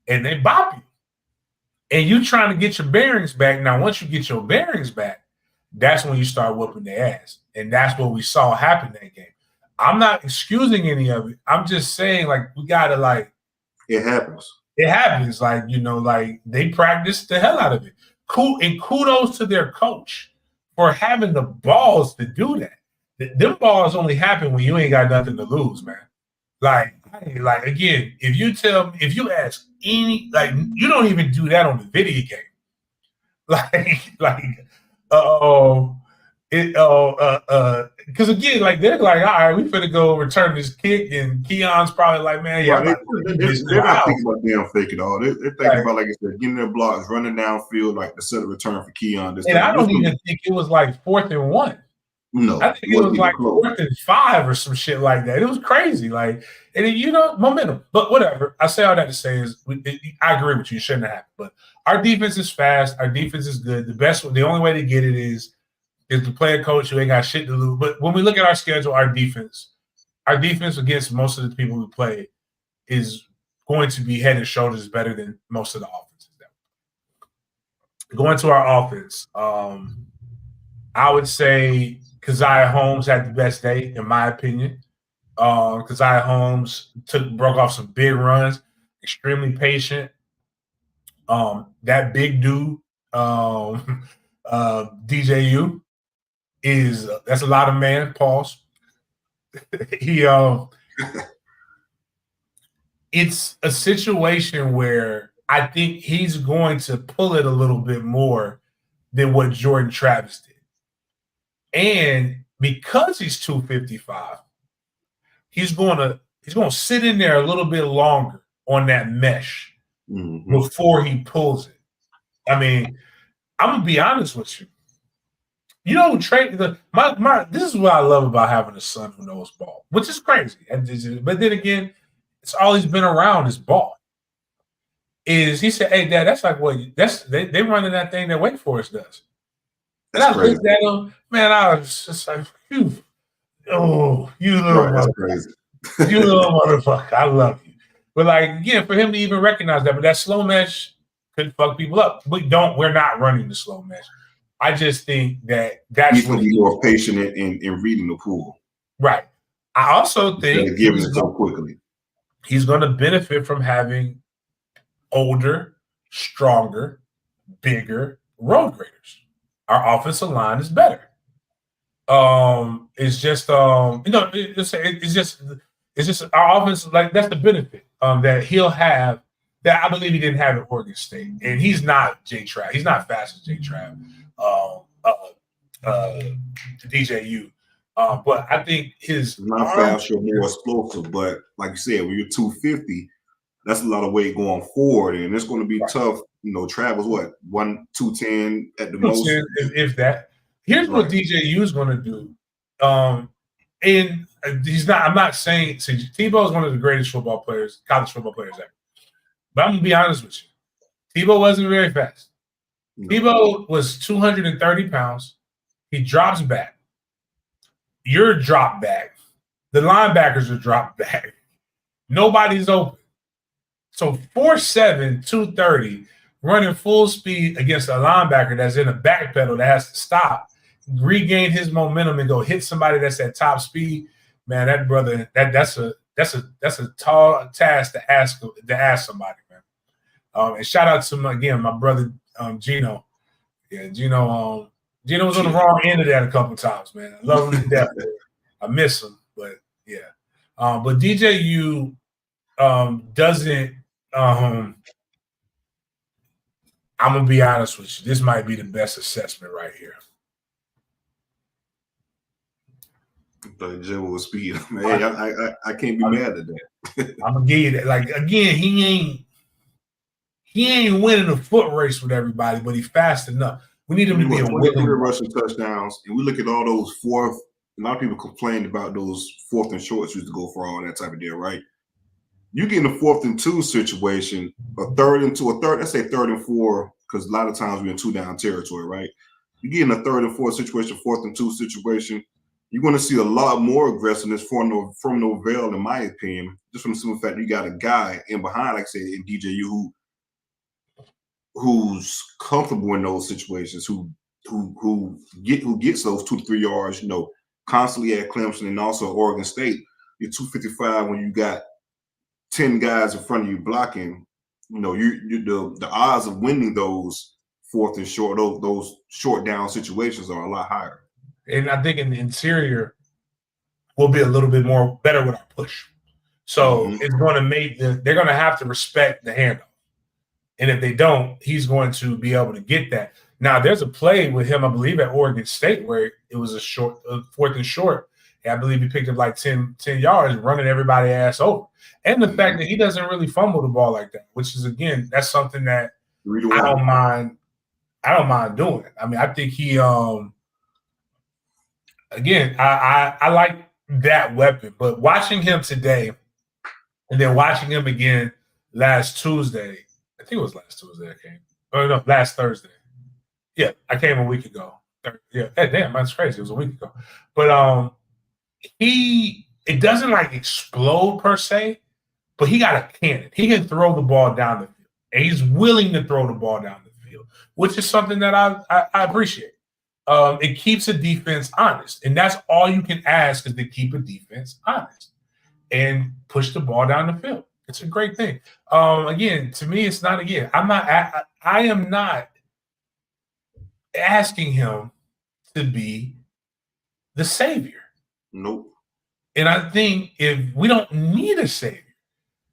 and they bop you, and you trying to get your bearings back. Now, once you get your bearings back, that's when you start whooping their ass. And that's what we saw happen that game. I'm not excusing any of it. I'm just saying, like, we gotta like it happens. It happens. Like, you know, like they practice the hell out of it. Cool, and kudos to their coach for having the balls to do that. Them balls only happen when you ain't got nothing to lose, man. Like again, if you ask any, like, you don't even do that on the video game. Because again, like they're like, all right, we finna go return this kick, and Keon's probably like, man, yeah, they're not thinking about damn fake at all. They're thinking about, like I said, getting their blocks, running downfield, like the set of return for Keon. And I don't even think it was like 4th and 1. No, I think it was like 4th and 5 or some shit like that. It was crazy, like, and you know, momentum. But whatever. I say all that to say is, I agree with you. It shouldn't have happened. But our defense is fast. Our defense is good. The only way to get it is to play a coach who ain't got shit to lose. But when we look at our schedule, our defense against most of the people we play is going to be head and shoulders better than most of the offenses. Going to our offense, I would say Keziah Holmes had the best day, in my opinion. Keziah Holmes broke off some big runs, extremely patient. That big dude, DJU, that's a lot of man. Pause. It's a situation where I think he's going to pull it a little bit more than what Jordan Travis did. And because he's 255, he's going to sit in there a little bit longer on that mesh before he pulls it. I mean, I'm gonna be honest with you. You know, this is what I love about having a son who knows ball, which is crazy. But then again, it's all he's been around is ball. He said, "Hey, Dad, that's like what they running that thing that Wake Forest does." And I looked at him, man. I was just like, you little motherfucker. You little motherfucker. I love you. But like, again, for him to even recognize that, but that slow mesh could fuck people up. We're not running the slow mesh. I just think that's he's going to be more patient in reading the pool. Right. I also think giving it so quickly. He's going to benefit from having older, stronger, bigger road graders. Our offensive line is better. It's just it's just our offense, like, that's the benefit that he'll have that I believe he didn't have at Oregon State. And he's not J-Trav. He's not fast as J-Trav, DJU. But I think his not fast or more explosive. But like you said, when you're 250, that's a lot of weight going forward, and it's going to be tough. You know, Travis, what, 210 at the most, if that. Here's what DJU is going to do. And he's not. I'm not saying Tebow is one of the greatest college football players ever. But I'm gonna be honest with you. Tebow wasn't very fast. No. Tebow was 230 pounds. He drops back. You're drop back. The linebackers are dropped back. Nobody's open. So 4'7", 230, running full speed against a linebacker that's in a back pedal that has to stop, regain his momentum, and go hit somebody that's at top speed. Man, that brother, that's a tall task to ask somebody, man. And shout out to my brother Gino. Yeah, Gino was on the wrong end of that a couple times, man. I love him to death. I miss him, but yeah. But DJU doesn't. I'm gonna be honest with you. This might be the best assessment right here. The general speed, man. I can't be mad at that. I'm gonna give you that. Like, again, he ain't winning a foot race with everybody, but he's fast enough. We need him to be a winning rushing touchdowns. And we look at all those fourth. A lot of people complained about those 4th and shorts used to go for all that type of deal, right? You get in a 4th and 2 situation, a 3rd and 2, let's say 3rd and 4, because a lot of times we're in 2-down territory, right? You get in a 3rd and 4 situation, 4th and 2 situation, you're going to see a lot more aggressiveness from Norvell, in my opinion, just from the simple fact you got a guy in behind, like I said, in DJU, who's comfortable in those situations, who who gets those 2 to 3 yards, constantly at Clemson and also Oregon State. You're 255 when you got 10 guys in front of you blocking. The odds of winning those fourth and short, those short down situations are a lot higher. And I think in the interior, we'll be a little bit more better with our push. So it's going to make they're going to have to respect the handoff. And if they don't, he's going to be able to get that. Now, there's a play with him, I believe, at Oregon State where it was a fourth and short. And I believe he picked up like 10 yards, running everybody ass over. And the fact that he doesn't really fumble the ball like that, which is, again, that's something that I don't mind doing. I mean, I think he again, I like that weapon. But watching him today and then watching him again last Tuesday, I think it was last Tuesday I came. Oh, no, last Thursday. Yeah, I came a week ago. Yeah, damn, that's crazy. It was a week ago. But it doesn't like explode per se, but he got a cannon. He can throw the ball down the field. And he's willing to throw the ball down the field, which is something that I appreciate. It keeps a defense honest. And that's all you can ask is to keep a defense honest and push the ball down the field. It's a great thing. Again, to me, it's not, again, I am not asking him to be the savior. Nope. And I think if we don't need a savior,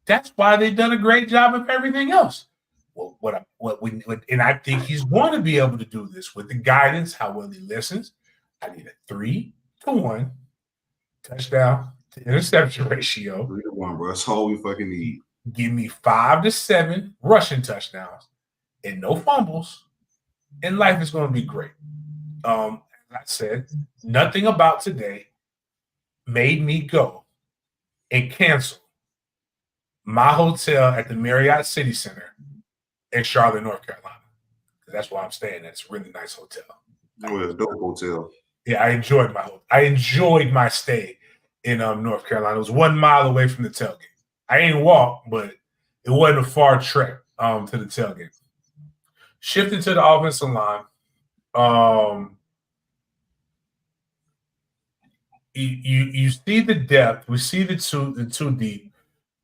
that's why they've done a great job of everything else. Well, and I think he's going to be able to do this with the guidance, how well he listens. I need a 3-to-1 touchdown to interception ratio. 3-to-1, bro. That's all we fucking need. Give me 5 to 7 rushing touchdowns and no fumbles, and life is going to be great. As I said, nothing about today made me go and cancel my hotel at the Marriott City Center in Charlotte, North Carolina. That's where I'm staying. That's a really nice hotel. Oh, it's a dope hotel. Yeah, I enjoyed my stay in North Carolina. It was 1 mile away from the tailgate. I ain't walk, but it wasn't a far trek to the tailgate. Shifting to the offensive line, you see the depth. We see the two deep.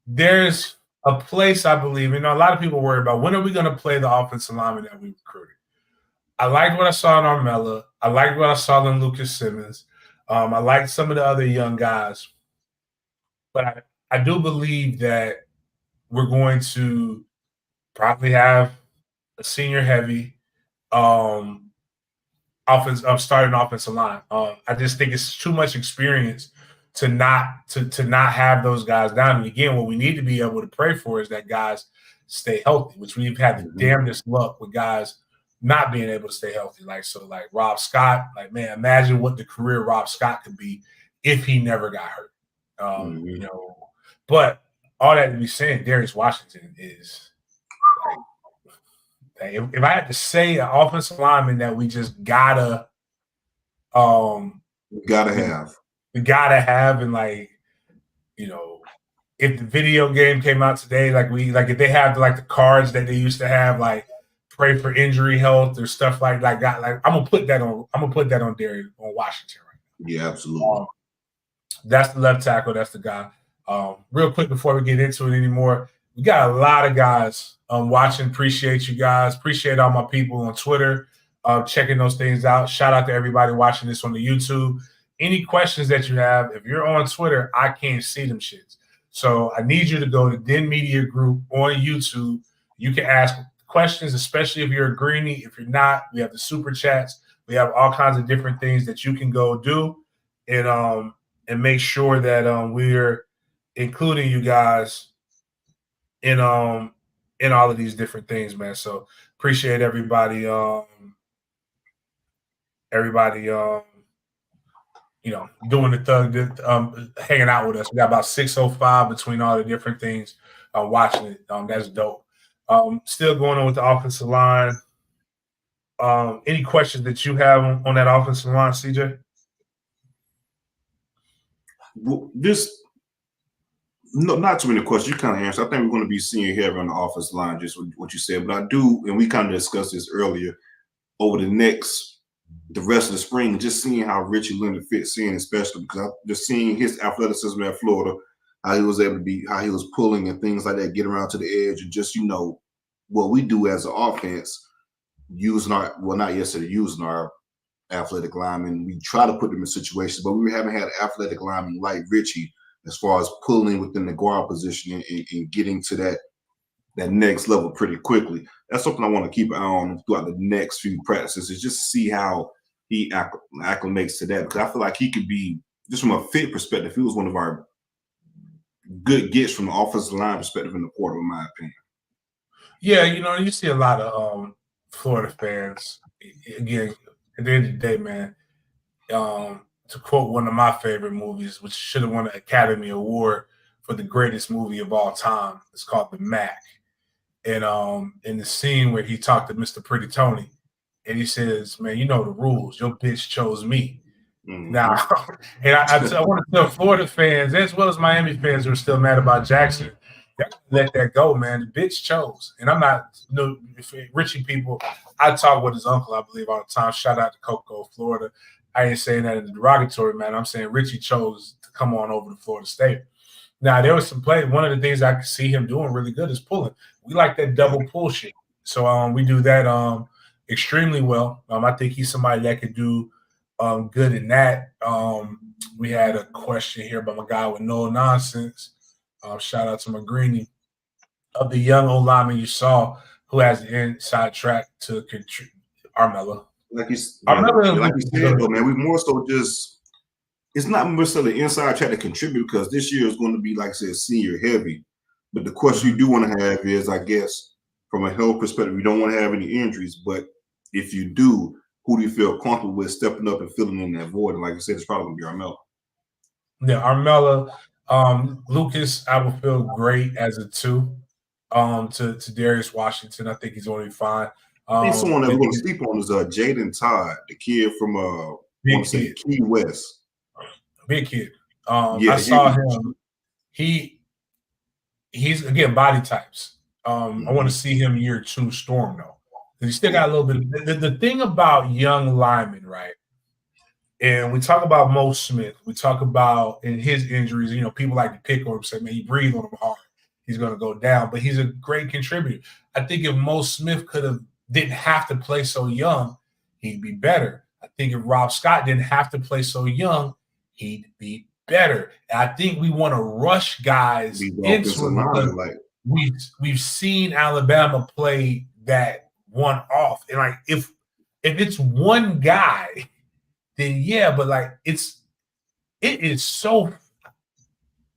There's a place, I believe, a lot of people worry about when are we going to play the offensive lineman that we recruited. I liked what I saw in Armella. I liked what I saw in Lucas Simmons. I liked some of the other young guys. But I do believe that we're going to probably have a senior heavy starting offensive line. I just think it's too much experience to not have those guys down. And again, what we need to be able to pray for is that guys stay healthy, which we've had the damnedest luck with guys not being able to stay healthy. Like Rob Scott, man, imagine what the career Rob Scott could be if he never got hurt. But all that to be saying, Darius Washington is if I had to say an offensive lineman that we just gotta have, and if the video game came out today, if they have the cards that they used to have, pray for injury health or stuff like that. I'm gonna put that on Darius on Washington right now. Yeah, absolutely. That's the left tackle. That's the guy. Real quick before we get into it anymore, we got a lot of guys watching. Appreciate you guys. Appreciate all my people on Twitter checking those things out. Shout out to everybody watching this on the YouTube. Any questions that you have, if you're on Twitter, I can't see them shits. So I need you to go to Den Media Group on YouTube. You can ask questions, especially if you're a greenie. If you're not, we have the super chats. We have all kinds of different things that you can go do and make sure that we're including you guys in all of these different things, man. So appreciate everybody doing the thug, hanging out with us. We got about 605 between all the different things, watching it. That's dope. Still going on with the offensive line. Any questions that you have on that offensive line, CJ? Well, not too many questions. You kind of answered. I think we're going to be seeing here on the offensive line, just what you said. But I do, and we kind of discussed this earlier, over the next the rest of the spring, and just seeing how Richie Leonard fits in, especially because I'm just seeing his athleticism at Florida, how he was able to be, how he was pulling and things like that, get around to the edge, and just what we do as an offense, using our athletic linemen. We try to put them in situations, but we haven't had athletic linemen like Richie as far as pulling within the guard position and getting to that next level pretty quickly. That's something I want to keep an eye on throughout the next few practices, is just to see how he acclimates to that, because I feel like he could be, just from a fit perspective, he was one of our good gets from the offensive line perspective in the portal, in my opinion. Yeah, you see a lot of Florida fans. Again, at the end of the day, man, to quote one of my favorite movies, which should have won an Academy Award for the greatest movie of all time, it's called The Mac. And in the scene where he talked to Mr. Pretty Tony, and he says, "Man, you know the rules. Your bitch chose me." Mm-hmm. Now, and I want to tell Florida fans as well as Miami fans who are still mad about Jackson, let that go, man. The bitch chose. And I'm not, Richie people, I talk with his uncle, I believe, all the time. Shout out to Cocoa, Florida. I ain't saying that in the derogatory, man. I'm saying Richie chose to come on over to Florida State. Now, there was some play. One of the things I could see him doing really good is pulling. We like that double pull shit. So we do that extremely well. I think he's somebody that could do good in that. We had a question here by my guy with no nonsense. Shout out to McGreeny. Of the young O-lineman you saw who has the inside track to contribute, Armella. Like you said, though, man, we more so just, it's not necessarily inside track to contribute, because this year is going to be, like I said, senior heavy. But the question you do want to have is, I guess, from a health perspective, you don't want to have any injuries. But if you do, who do you feel comfortable with stepping up and filling in that void? And like I said, it's probably going to be Armella. Yeah, Armella. Lucas, I would feel great as a 2 to Darius Washington. I think he's going to be fine. I think someone that we're going to sleep on is Jaden Todd, the kid from Key West. Big kid. I saw him. He's again body types. I want to see him year 2 Storm though. He still got a little bit. The thing about young linemen, right? And we talk about Mo Smith. We talk about in his injuries. People like to pick on him, say, "Man, he breathed on him hard. He's going to go down." But he's a great contributor. I think if Mo Smith didn't have to play so young, he'd be better. I think if Rob Scott didn't have to play so young, he'd be better. And I think we want to rush guys into it. We've seen Alabama play that one off, and like if it's one guy, then yeah, but like it is so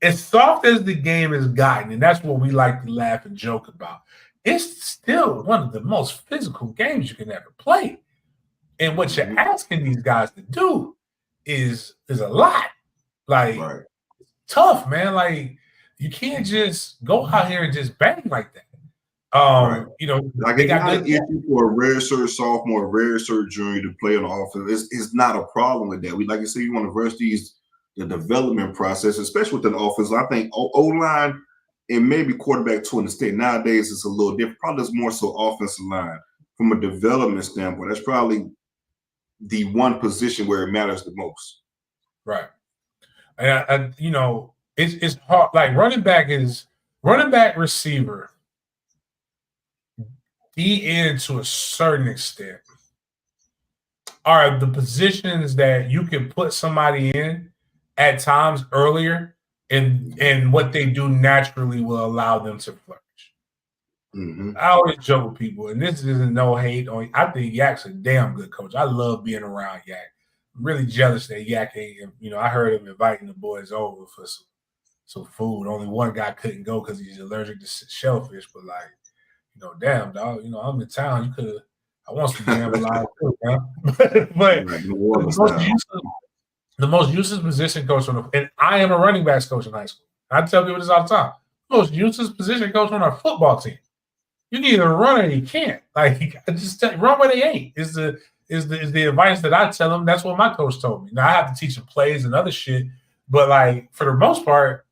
as soft as the game has gotten, and that's what we like to laugh and joke about. It's still one of the most physical games you can ever play. And what you're asking these guys to do is a lot. Like tough, man. Like you can't just go out here and just bang like that. Like it's not an issue for a redshirt sophomore, redshirt junior to play on the offense. It's not a problem with that. We, like I said, you want to rush the development process, especially with an offense. I think O-line and maybe quarterback to an extent. Nowadays, it's a little different. Probably it's more so offensive line from a development standpoint. That's probably the one position where it matters the most. Right. And it's hard. Like running back, receiver, DN to a certain extent are the positions that you can put somebody in at times earlier, and what they do naturally will allow them to flourish. I always joke with people, and this isn't no hate on. I think Yak's a damn good coach. I love being around Yak. I'm really jealous that Yak ain't. I heard him inviting the boys over for some food. Only one guy couldn't go because he's allergic to shellfish. But like, damn dog. I'm in town. You could have. I want some damn live too, man. but the most useless position coach and I am a running backs coach in high school. I tell people this all the time. The most useless position coach on our football team. You can either run or you can't. Like just run where they ain't. Is the advice that I tell them. That's what my coach told me. Now I have to teach them plays and other shit, but like for the most part,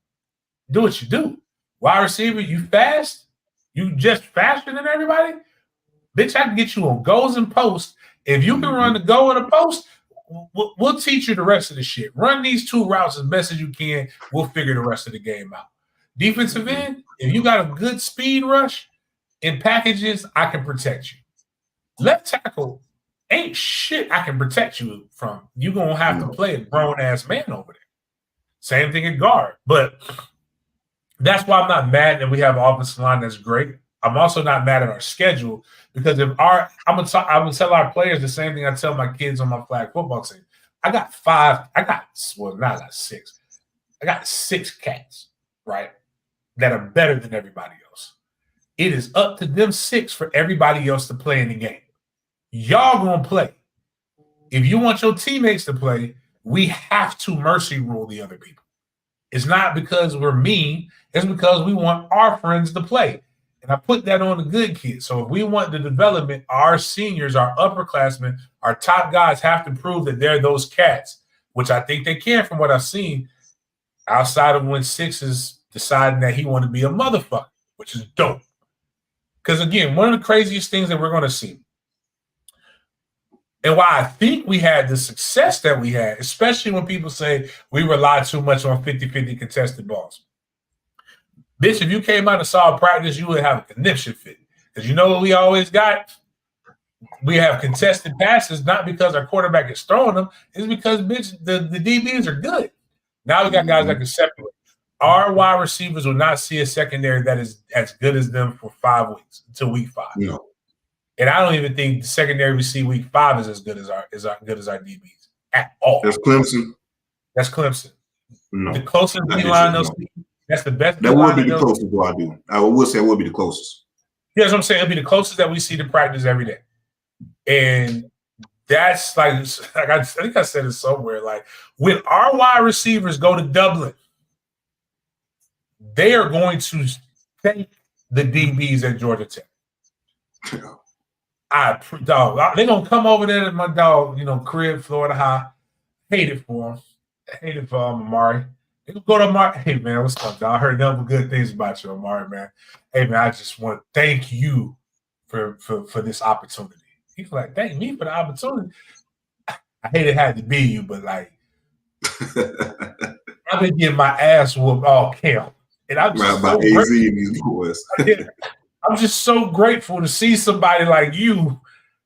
do what you do. Wide receiver, you fast. You just faster than everybody. Bitch, I can get you on goals and posts, If you can run the go and the post, we'll teach you the rest of the shit. Run these 2 routes as best as you can. We'll figure the rest of the game out. Defensive end, if you got a good speed rush in packages, I can protect you. Left tackle ain't shit I can protect you from. You're going to have to play a grown-ass man over there. Same thing at guard. But that's why I'm not mad that we have an offensive line that's great. I'm also not mad at our schedule because I'm gonna tell our players the same thing I tell my kids on my flag football team. I got 6. I got 6 cats, right, that are better than everybody else. It is up to them 6 for everybody else to play in the game. Y'all gonna play. If you want your teammates to play, we have to mercy rule the other people. It's not because we're mean. It's because we want our friends to play. And I put that on the good kids. So if we want the development, our seniors, our upperclassmen, our top guys have to prove that they're those cats, which I think they can from what I've seen, outside of when 6 is deciding that he want to be a motherfucker, which is dope. Because, again, one of the craziest things that we're going to see, and why I think we had the success that we had, especially when people say we rely too much on 50-50 contested balls. Bitch, if you came out and saw practice, you would have a conniption fit. Because you know what we always got? We have contested passes, not because our quarterback is throwing them. It's because, bitch, the DBs are good. Now we got guys that can separate. Our wide receivers will not see a secondary that is as good as them for 5 weeks, until week 5. No. And I don't even think the secondary we see week 5 is as good as our DBs at all. That's Clemson. That's Clemson. No. The closest D-line they'll see. That's the best. That would be the closest I do. I will say it would be the closest. Yeah, that's what I'm saying. It'll be the closest that we see to practice every day. And that's like I think I said it somewhere. Like when our wide receivers go to Dublin, they are going to thank the DBs at Georgia Tech. They're gonna come over there to my dog, crib, Florida High. Hate it for him. Hate it for Amari. They can go to Amari. Hey man, what's up, dog? I heard nothing but good things about you, Amari, man. Hey man, I just want to thank you for this opportunity. He's like, thank me for the opportunity. I hate it had to be you, but like I've been getting my ass whooped all camp. And I'm just by AZ and these boys. I'm just so grateful to see somebody like you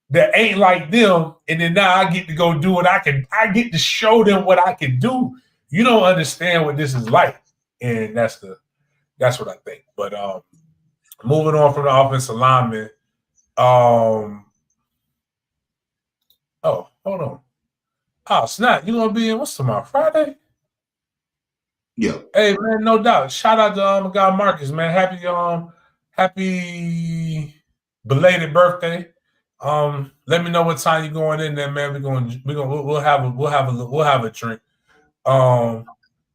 that ain't like them, and then now I get to go do what I can. I get to show them what I can do. You don't understand what this is like, and that's what I think. But moving on from the offensive lineman. Oh, hold on. Oh, snap! You gonna be in what's tomorrow? Friday? Yeah. Hey man, no doubt. Shout out to my guy Marcus, man. Happy belated birthday. Let me know what time you're going in there, man. We'll have a drink.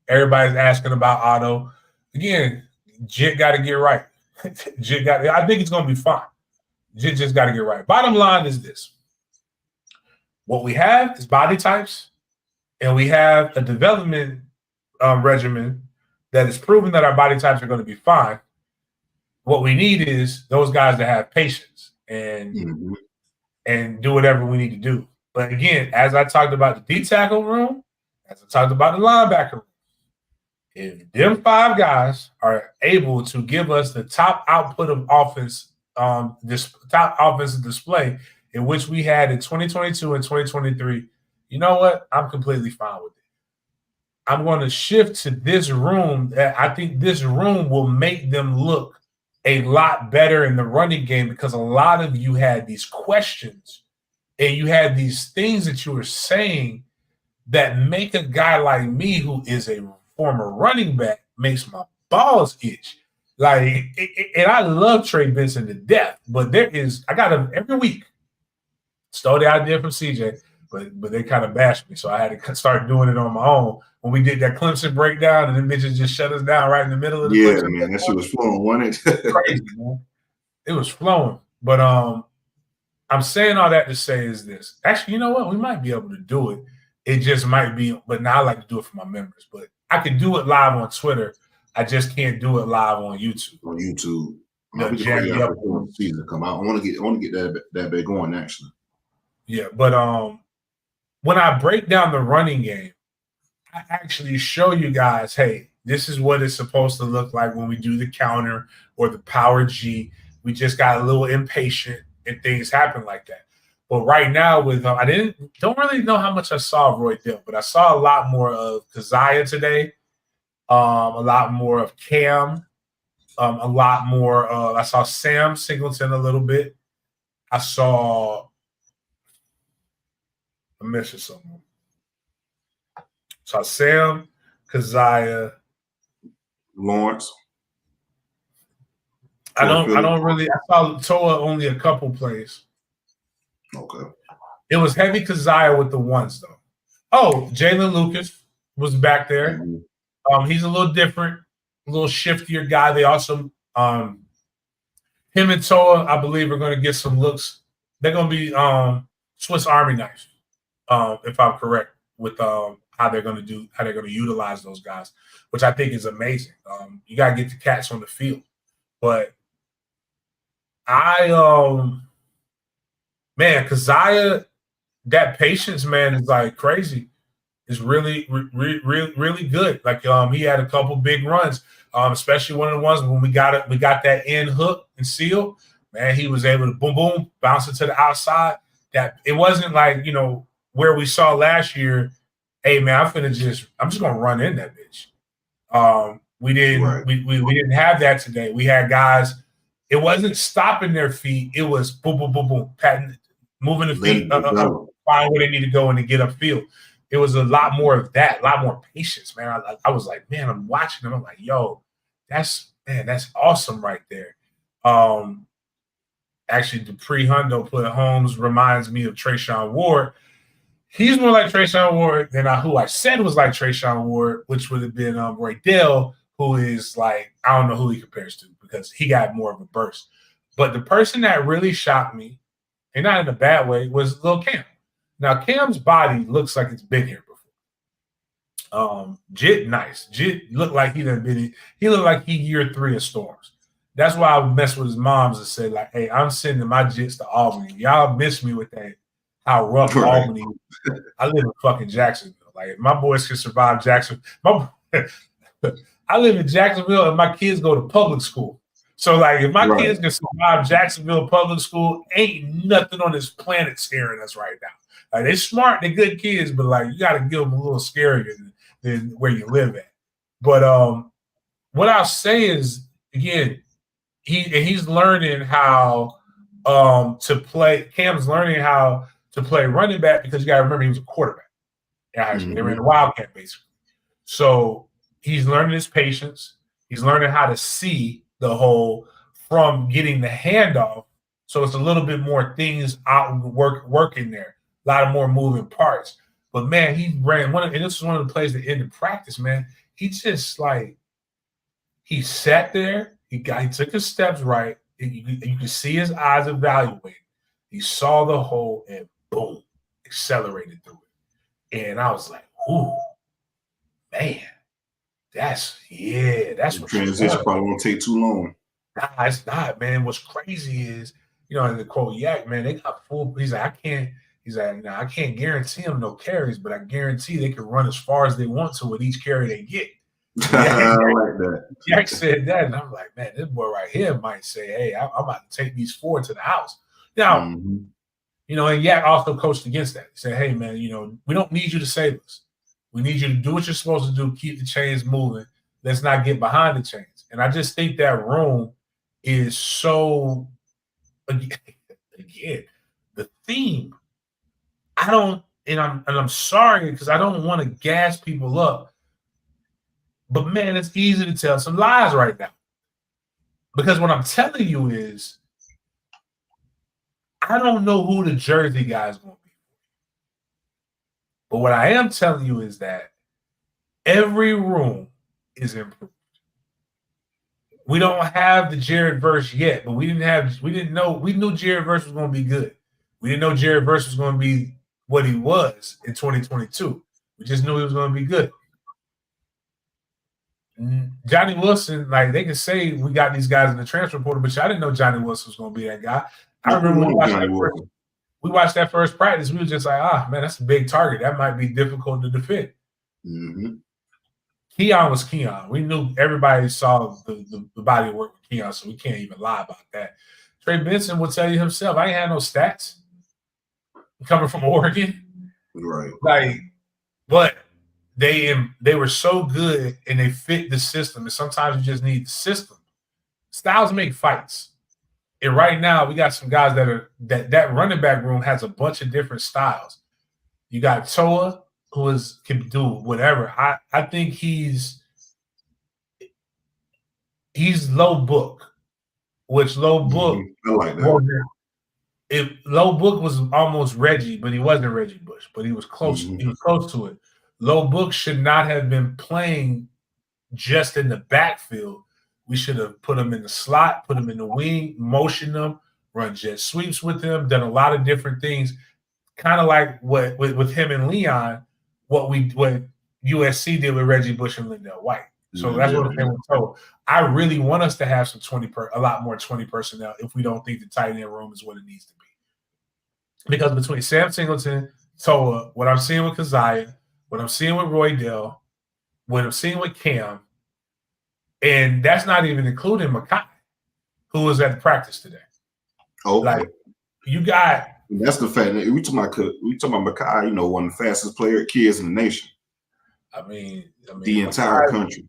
Everybody's asking about Otto. Again, Jit got to get right. I think it's gonna be fine. Jit just got to get right. Bottom line is this: what we have is body types, and we have a development regimen that is proven that our body types are going to be fine. What we need is those guys that have patience and do whatever we need to do. But again, as I talked about the D tackle room, as I talked about the linebacker room, if them 5 guys are able to give us the top output of offense, this top offensive display in which we had in 2022 and 2023, you know what? I'm completely fine with it. I'm going to shift to this room. I think this room will make them look a lot better in the running game because a lot of you had these questions and you had these things that you were saying that make a guy like me, who is a former running back, makes my balls itch. Like, and I love Trey Benson to death, but I got him every week. Stole the idea from CJ, but they kind of bashed me, so I had to start doing it on my own. When we did that Clemson breakdown, and then bitches just shut us down right in the middle of the Clemson. Man, that shit was flowing, wasn't it? Crazy, man. It was flowing. But I'm saying all that to say is this. Actually, you know what? We might be able to do it. It just might be, but now I like to do it for my members. But I can do it live on Twitter. I just can't do it live on YouTube. On YouTube. No, season come out. I want to get that bit going, actually. Yeah, but when I break down the running game, I actually show you guys, hey, this is what it's supposed to look like when we do the counter or the power G. We just got a little impatient and things happen like that. But right now, with don't really know how much I saw of Roy Dell, but I saw a lot more of Keziah today, a lot more of Cam, a lot more. I saw Sam Singleton a little bit. I saw. I'm missing someone. So Sam, Keziah, Lawrence. I don't really. I saw Toa only a couple plays. Okay. It was heavy Keziah with the ones though. Oh, Jalen Lucas was back there. He's a little different, a little shiftier guy. They also him and Toa, I believe, are going to get some looks. They're going to be Swiss Army knives, if I'm correct with how they're going to utilize those guys, which I think is amazing. You got to get the cats on the field, but man, Keziah, that patience, man, is like crazy. Is really good. Like he had a couple big runs, especially one of the ones when we got that end hook and seal. Man, he was able to boom boom bounce it to the outside. That it wasn't like where we saw last year. Hey man, I'm just gonna run in that bitch. We didn't we didn't have that today. We had guys. It wasn't stopping their feet. It was boom boom boom boom, patting, moving the feet, find where they need to go and to get upfield. It was a lot more of that, a lot more patience, man. I was like, man, I'm watching them. I'm like, yo, that's awesome right there. Actually, Dupree Hundo put Holmes reminds me of Trayshawn Ward. He's more like Trayshawn Ward than who I said was like Trayshawn Ward, which would have been Roy Dell, who is like, I don't know who he compares to because he got more of a burst. But the person that really shocked me, and not in a bad way, was Lil Cam. Now, Cam's body looks like it's been here before. Jit, nice. Jit looked like he looked like he year 3 of Storms. That's why I would mess with his moms and say, like, hey, I'm sending my Jits to Albany. Y'all miss me with that, how rough Albany is. I live in fucking Jacksonville. Like, if my boys can survive Jacksonville, I live in Jacksonville and my kids go to public school. So, like, if my kids can survive Jacksonville public school, ain't nothing on this planet scaring us right now. Like, they're smart, they're good kids, but like you got to give them a little scarier than where you live at. But what I'll say is, again, he's learning how to play. Cam's learning how to play running back because you got to remember he was a quarterback. They ran a Wildcat basically, so he's learning his patience. He's learning how to see the whole from getting the handoff. So it's a little bit more things out working there. A lot of more moving parts. But, man, he ran and this is one of the plays that ended practice, man. He just, like, he sat there. He took his steps right. You could see his eyes evaluating. He saw the hole and, boom, accelerated through it. And I was like, ooh, man, that's what transition probably won't take too long. Nah, it's not, man. What's crazy is, in the quote, man, they got full. He's like, I can't guarantee them no carries, but I guarantee they can run as far as they want to with each carry they get. I like that. Jack said that, and I'm like, man, this boy right here might say, hey, I'm about to take these 4 to the house. Now, and Yak also coached against that. He said, hey, man, we don't need you to save us. We need you to do what you're supposed to do, keep the chains moving. Let's not get behind the chains. And I just think that room is so, again, the theme. I'm sorry because I don't want to gas people up. But, man, it's easy to tell some lies right now. Because what I'm telling you is I don't know who the jersey guy is going to be. But what I am telling you is that every room is improved. We don't have the Jared Verse yet, but we knew Jared Verse was going to be good. We didn't know Jared Verse was going to be what he was in 2022. We just knew he was going to be good. Johnny Wilson, like they can say we got these guys in the transfer portal, but I didn't know Johnny Wilson was going to be that guy. I remember when he watched that first. we watched that first practice. We were just like, man, that's a big target. That might be difficult to defend. Mm-hmm. Keon was Keon. We knew everybody saw the body of work with Keon, so we can't even lie about that. Trey Benson will tell you himself, I ain't had no stats coming from Oregon. Right. Like, but they were so good and they fit the system. And sometimes you just need the system. Styles make fights. And right now we got some guys that running back room has a bunch of different styles. You got Toa, who can do whatever. I think he's low book, which low book. I like that. Low book was almost Reggie, but he wasn't Reggie Bush, but he was close. Mm-hmm. He was close to it. Low book should not have been playing just in the backfield. We should have put him in the slot, put him in the wing, motion him, run jet sweeps with him, done a lot of different things, kind of like what with him and Leon, what USC did with Reggie Bush and Lindell White. So that's what they were told. I really want us to have a lot more 20 personnel if we don't think the tight end room is what it needs to be. Because between Sam Singleton, Toa, what I'm seeing with Keziah, what I'm seeing with Roydell, what I'm seeing with Cam, and that's not even including Makai, who was at the practice today. Oh, like you got. That's the fact. We talking about Makai, you know, one of the fastest kids in the nation. I mean, the entire country.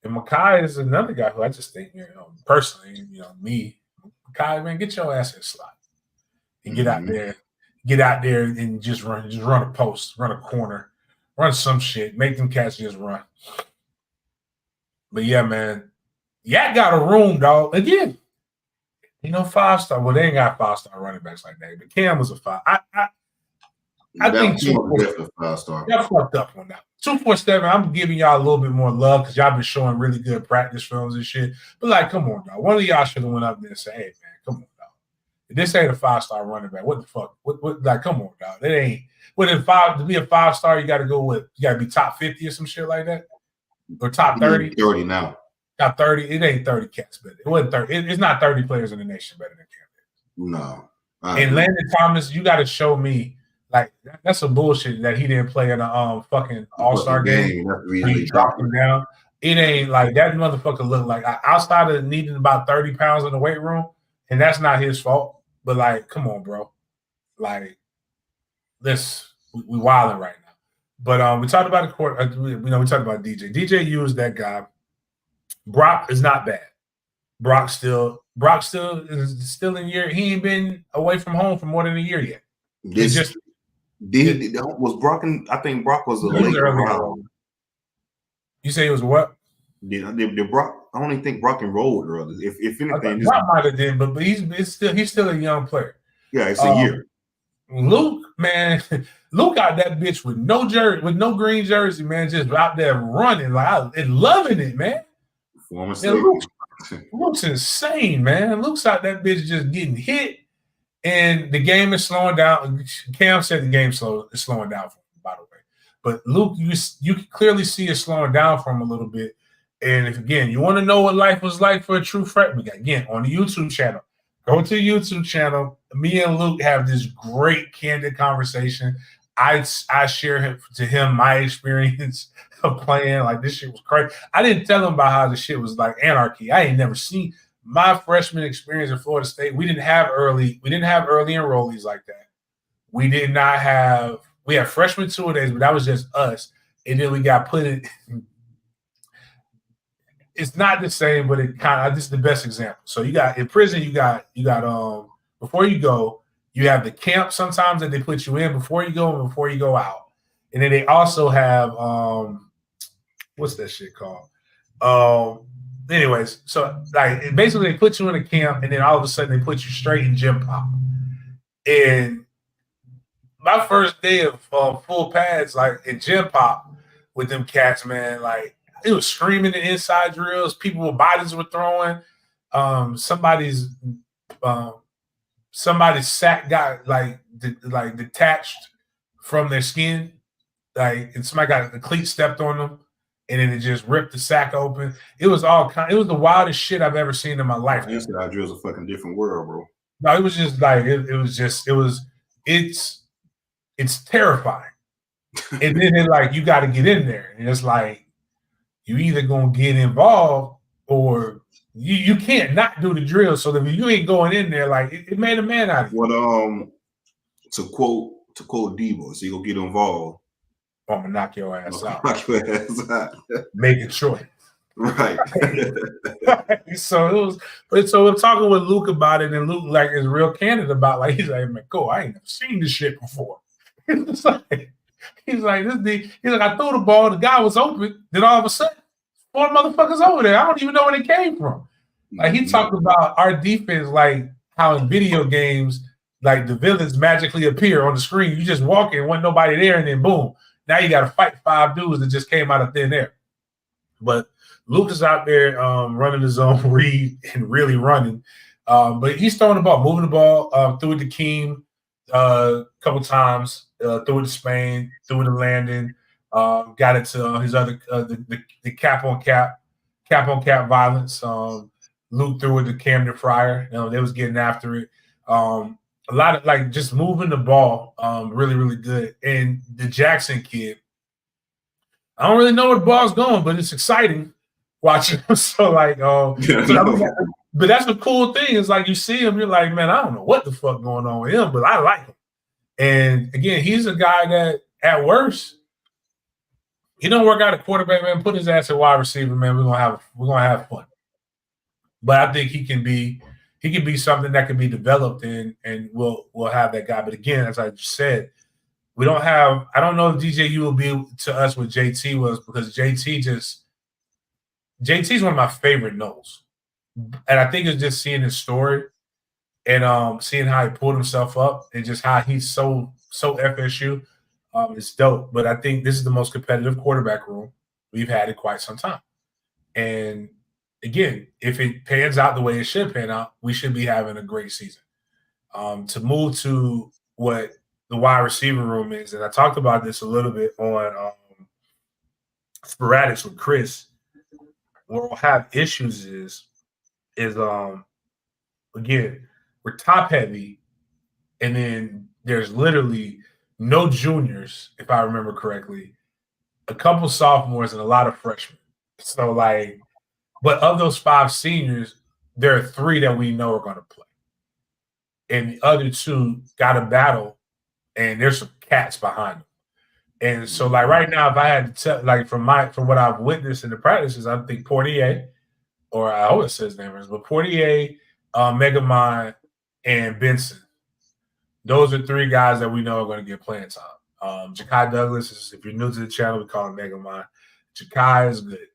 And Makai is another guy who I just think, personally, me, Makai, man, get your ass in the slot and get out there and just run a post, run a corner, run some shit, make them cats just run. But yeah, man, Yak got a room, dog. Again, 5-star. Well, they ain't got 5-star running backs like that. But Cam was a 5. I think 5-star. Y'all fucked up on that. 247. I'm giving y'all a little bit more love because y'all been showing really good practice films and shit. But like, come on, dog. One of y'all should have went up there and said, "Hey, man, come on, dog. If this ain't a 5-star running back, what the fuck? What? Like, come on, dog. It ain't. Within 5 to be a 5-star, you got to go with. You got to be top 50 or some shit like that, or top 30. 30 now. Top 30. It ain't 30 cats, but it wasn't 30. It's not 30 players in the nation better than Cam. No. And Landon Thomas, you got to show me. Like, that's some bullshit that he didn't play in a fucking All-Star game. He dropped him down. It ain't like that motherfucker look like outside of needing about 30 pounds in the weight room, and that's not his fault. But like, come on, bro. Like, we wilding right now. But we talked about the court. We talked about DJ. DJ used that guy. Brock is not bad. Brock still is in year. He ain't been away from home for more than a year yet. Was Brock? I think Brock was a late round. You say it was what? Did Brock? I only think Brock enrolled early. If anything, Brock might have been, but he's still a young player. Yeah, it's a year. Luke, man, Luke got that bitch with no jersey, with no green jersey, man, just out there running and loving it, man. Luke's insane, man. Luke's out that bitch just getting hit. And the game is slowing down. Cam said the game is slowing down for him, by the way. But Luke, you can clearly see it slowing down for him a little bit. And if, again, you want to know what life was like for a true freshman, again, on the YouTube channel, go to the YouTube channel. Me and Luke have this great, candid conversation. I share to him my experience of playing. Like, this shit was crazy. I didn't tell him about how the shit was like anarchy. I ain't never seen – my freshman experience at Florida State, we didn't have early enrollees like that. We had freshman 2-a-days, but that was just us. And then we got put in. It's not the same, but it kind of, this is the best example. So you got in prison, you got before you go, you have the camp sometimes that they put you in before you go and before you go out. And then they also have what's that shit called? Anyways, so like basically they put you in a camp and then all of a sudden they put you straight in gym pop. And my first day of full pads, like in gym pop with them cats, man, like it was screaming in inside drills. People with bodies were throwing. Somebody's sack got like detached from their skin, like, and somebody got the cleat stepped on them. And then it just ripped the sack open. It was it was the wildest shit I've ever seen in my life. Inside drill's a fucking different world, bro. No, it was just like it was it's terrifying. And then they're like, you got to get in there. And it's like, you either going to get involved or you can't not do the drill. So if you ain't going in there, like it made a man out of you. What to quote Debo, so you gonna get involved. I'm gonna knock your ass out. Knock your ass out. Make a choice. Right. So we're talking with Luke about it, and Luke like is real candid about like he's like, man, cool, I ain't never seen this shit before. He's like I threw the ball, the guy was open, then all of a sudden 4 motherfuckers over there. I don't even know where they came from. Like he talked about our defense, like how in video games, like the villains magically appear on the screen. You just walk in, wasn't nobody there, and then boom, now you got to fight 5 dudes that just came out of thin air. But Luke is out there running his own read and really running. But he's throwing the ball, moving the ball, threw it to Keem a couple times, threw it to Spain, threw it to Landon, got it to his other the cap on cap violence. Luke threw it to Camden Fryer. They was getting after it. A lot of like just moving the ball, really, really good. And the Jackson kid, I don't really know where the ball's going, but it's exciting watching him. So like, but that's the cool thing is like you see him, you're like, man, I don't know what the fuck going on with him, but I like him. And again, he's a guy that at worst, he don't work out at quarterback, man. Put his ass at wide receiver, man. We're gonna have fun. But I think he can be something that can be developed and we'll have that guy. But again, as I just said, I don't know if DJU will be to us what JT was because JT's one of my favorite Knowles. And I think it's just seeing his story and seeing how he pulled himself up and just how he's so FSU. It's dope. But I think this is the most competitive quarterback room we've had in quite some time. And again, if it pans out the way it should pan out, we should be having a great season. To move to what the wide receiver room is, and I talked about this a little bit on Sporadics with Chris, where we'll have issues is again, we're top heavy, and then there's literally no juniors, if I remember correctly, a couple sophomores and a lot of freshmen. So like, but of those 5 seniors, there are 3 that we know are going to play. And the other 2 got to battle, and there's some cats behind them. And so, like right now, if I had to tell, like from what I've witnessed in the practices, I think Portier, or I always say his name is, but Portier, Megamind, and Benson. Those are 3 guys that we know are going to get playing time. Ja'Kai Douglas is, if you're new to the channel, we call him Megamind. Ja'Kai is good.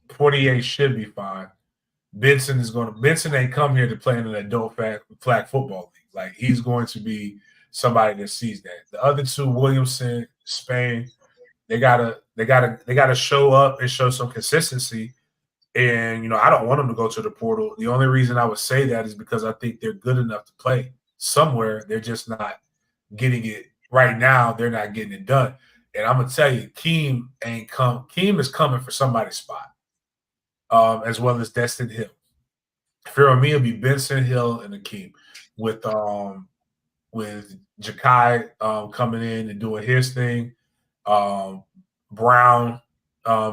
Portier should be fine. Benson ain't come here to play in an adult flag football league. Like he's going to be somebody that sees that. The other 2, Williamson, Spain, they gotta show up and show some consistency. And I don't want them to go to the portal. The only reason I would say that is because I think they're good enough to play somewhere. They're just not getting it right now. They're not getting it done. And I'm gonna tell you, Keem is coming for somebody's spot, as well as Destin Hill. For me, it'll be Benson, Hill, and Akeem with Ja'Kai coming in and doing his thing. Brown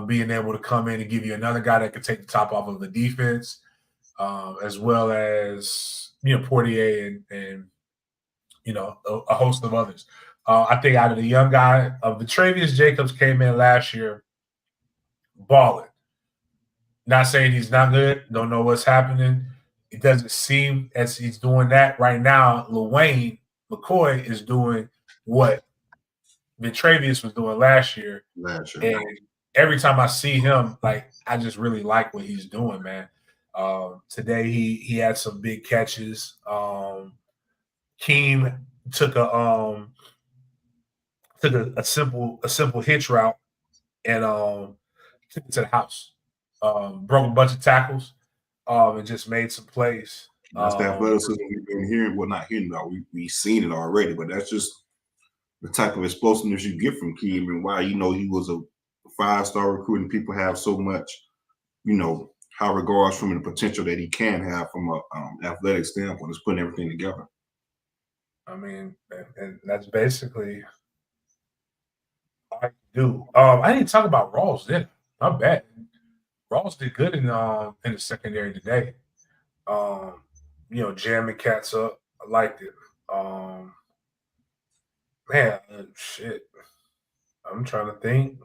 being able to come in and give you another guy that could take the top off of the defense, as well as Portier and a host of others. I think out of the young guy of the Travius Jacobs came in last year, balling. Not saying he's not good. Don't know what's happening. It doesn't seem as he's doing that right now. LaWayne McCoy is doing what Travius was doing last year. And every time I see him, like I just really like what he's doing, man. Today he had some big catches. Keem took a simple hitch route and took it to the house. Broke a bunch of tackles and just made some plays. That's the athleticism we've been hearing. Well, not hearing about. We've seen it already, but that's just the type of explosiveness you get from Keem and why he was a 5-star recruit and people have so much, high regards from the potential that he can have from a athletic standpoint. Is putting everything together. I mean, and that's basically all I can do. I didn't talk about Rawls, did I? Not bad. Rawls did good in the secondary today. Um, jamming cats up. I liked it. Man, shit. I'm trying to think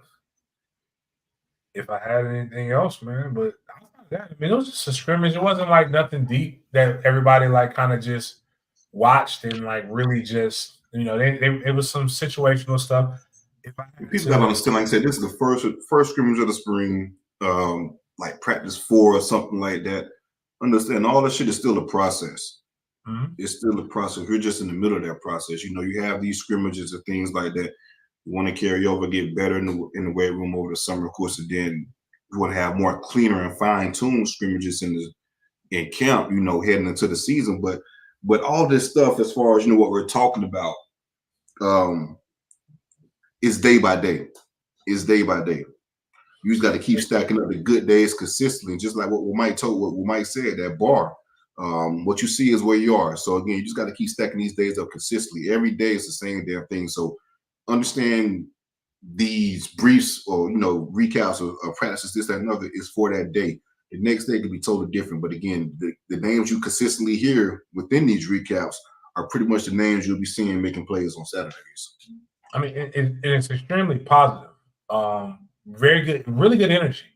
if I had anything else, man. But outside of that, I mean, it was just a scrimmage. It wasn't like nothing deep that everybody like kind of just watched and like really just it was some situational stuff. If I had People got to to, understand, like I said, this is the first scrimmage of the spring, like practice 4 or something like that. Understand, all that shit is still a process. Mhm. It's still a process. We're just in the middle of that process. You have these scrimmages and things like that. You want to carry over, get better in the weight room over the summer, of course, and then you want to have more cleaner and fine-tuned scrimmages in camp, heading into the season. But all this stuff, as far as what we're talking about, is day by day. Is day by day. You just got to keep stacking up the good days consistently, just like what Mike said, that bar. What you see is where you are. So again, you just got to keep stacking these days up consistently. Every day is the same damn thing. So understand these briefs or recaps of practices, this, that, and other is for that day. The next day could be totally different. But again, the names you consistently hear within these recaps are pretty much the names you'll be seeing making plays on Saturdays. I mean, it's extremely positive. Very good, really good energy.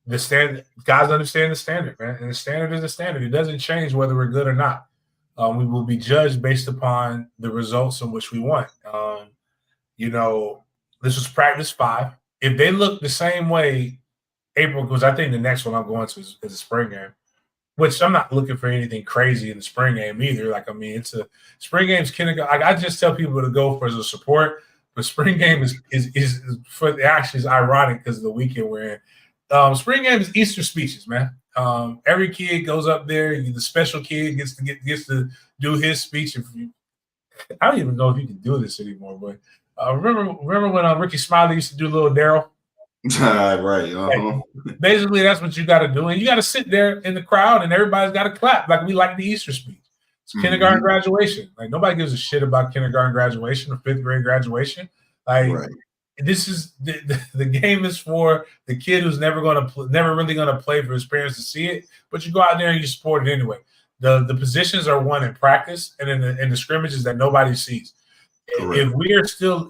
The standard guys understand the standard, man, and the standard is the standard. It doesn't change whether we're good or not. We will be judged based upon the results in which we want. This was practice 5. If they look the same way, April, because I think the next one I'm going to is a spring game, which I'm not looking for anything crazy in the spring game either. Like, I mean, it's a spring game's kindergarten. Like, I just tell people to go for as a support, but spring game is for the actually is ironic because of the weekend we're in. Spring game is Easter speeches, man. Every kid goes up there. The special kid gets to do his speech. I don't even know if you can do this anymore, but remember when Ricky Smiley used to do Little Daryl? Right. Like, basically, that's what you got to do, and you got to sit there in the crowd, and everybody's got to clap like we like the Easter speech. It's kindergarten graduation. Like, nobody gives a shit about kindergarten graduation or 5th grade graduation. Like, right. This is the game is for the kid who's never really gonna play for his parents to see it, but you go out there and you support it anyway. The positions are won in practice and in the scrimmages that nobody sees. Correct.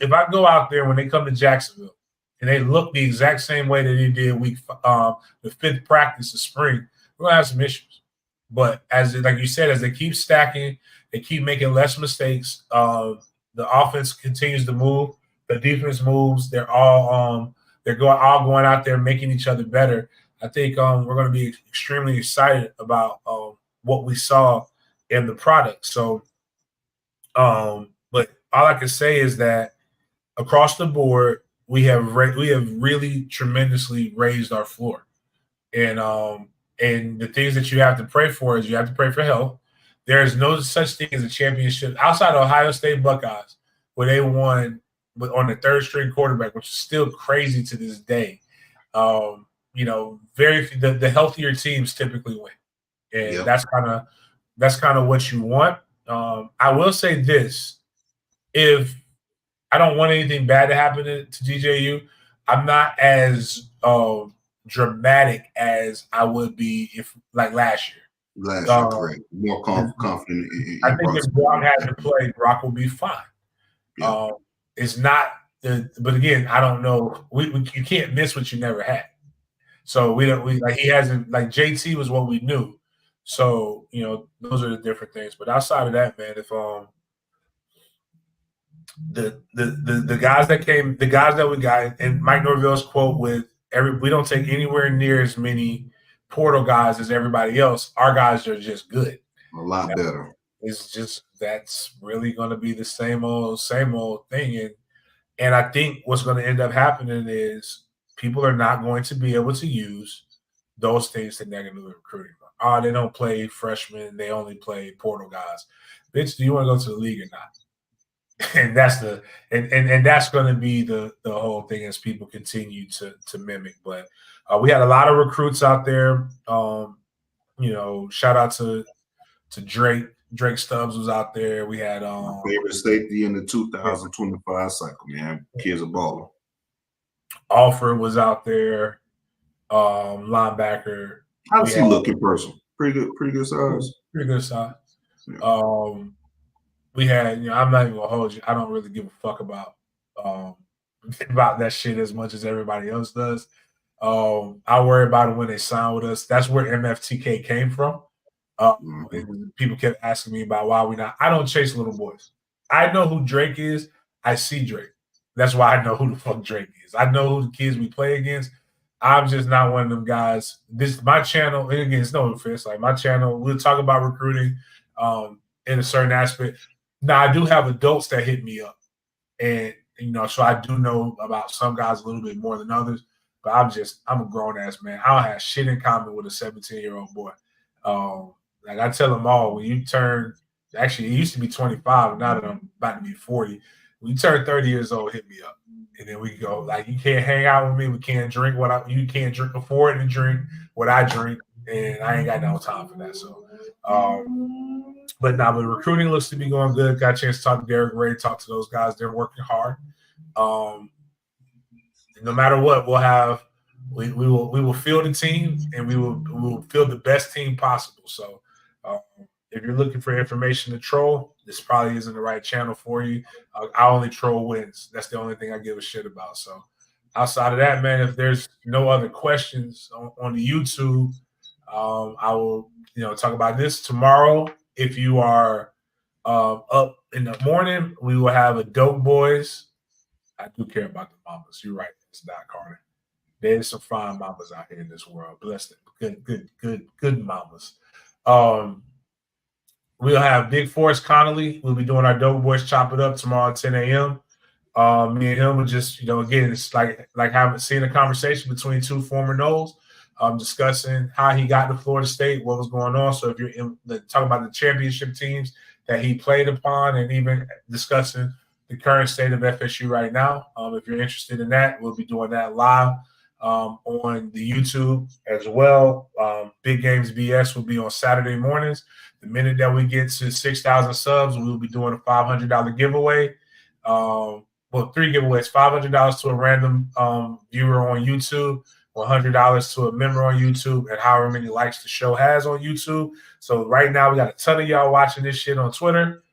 If I go out there when they come to Jacksonville and they look the exact same way that they did the 5th practice of spring, we're gonna have some issues. But like you said, as they keep stacking, they keep making less mistakes. The offense continues to move. The defense moves. They're all going out there making each other better. I think we're going to be extremely excited about what we saw in the product. So, but all I can say is that across the board, we have really tremendously raised our floor, and the things that you have to pray for is you have to pray for health. There is no such thing as a championship outside of Ohio State Buckeyes, where they won on the 3rd string quarterback, which is still crazy to this day. The healthier teams typically win, and that's kind of what you want. I will say this: if I don't want anything bad to happen to DJU, I'm not as dramatic as I would be if like last year. Last year, correct. More confident. I think if Brock had to play, Brock will be fine. Yeah. It's not, but again, I don't know. You can't miss what you never had. So he hasn't, like JT was what we knew. So those are the different things. But outside of that, man, if the guys that we got, and Mike Norvell's quote with we don't take anywhere near as many portal guys as everybody else. Our guys are just good. A lot better. It's just that's really going to be the same old thing, and I think what's going to end up happening is people are not going to be able to use those things to negatively recruiting. Oh, they don't play freshmen; they only play portal guys. Bitch, do you want to go to the league or not? And that's that's going to be the whole thing as people continue to mimic. But we had a lot of recruits out there. Shout out to Drake. Drake Stubbs was out there. We had favorite safety in the 2025 cycle, man. Kid's a baller. Alford was out there. Linebacker. How does he look in person? Pretty good size. Pretty good size. Yeah. We had, I'm not even gonna hold you. I don't really give a fuck about that shit as much as everybody else does. I worry about it when they sign with us. That's where MFTK came from. People kept asking me about why we not. I don't chase little boys. I know who Drake is. I see Drake. That's why I know who the fuck Drake is. I know who the kids we play against. I'm just not one of them guys. My channel, and again, it's no offense. Like my channel, we'll talk about recruiting in a certain aspect. Now, I do have adults that hit me up, and so I do know about some guys a little bit more than others. But I'm a grown ass man. I don't have shit in common with a 17-year-old boy. Like I tell them all, when you turn, actually it used to be 25, now that I'm about to be 40. When you turn 30 years old, hit me up. And then we go, like, you can't hang out with me. We can't drink you can't drink afford and drink what I drink. And I ain't got no time for that. So, but the recruiting looks to be going good. Got a chance to talk to Derek Ray, talk to those guys. They're working hard. No matter what, we will field a team, and we will field the best team possible. So, if you're looking for information to troll, this probably isn't the right channel for you. I only troll wins. That's the only thing I give a shit about. So outside of that, man, if there's no other questions on the YouTube, I will, talk about this tomorrow. If you are up in the morning, we will have a Dope Boys. I do care about the mamas. You're right. It's Doc Carter. There's some fine mamas out here in this world. Bless them. Good mamas. We'll have Big Forrest Connolly. We'll be doing our Dope Boys Chop It Up tomorrow at 10 a.m. Me and him will just, again, it's like seeing a conversation between two former Noles, discussing how he got to Florida State, what was going on. So if you're talking about the championship teams that he played upon, and even discussing the current state of FSU right now. If you're interested in that, we'll be doing that live on the YouTube as well. Big Games BS will be on Saturday mornings. The minute that we get to 6,000 subs, we will be doing a $500 giveaway. 3 giveaways: $500 to a random viewer on YouTube, $100 to a member on YouTube, and however many likes the show has on YouTube. So right now, we got a ton of y'all watching this shit on Twitter.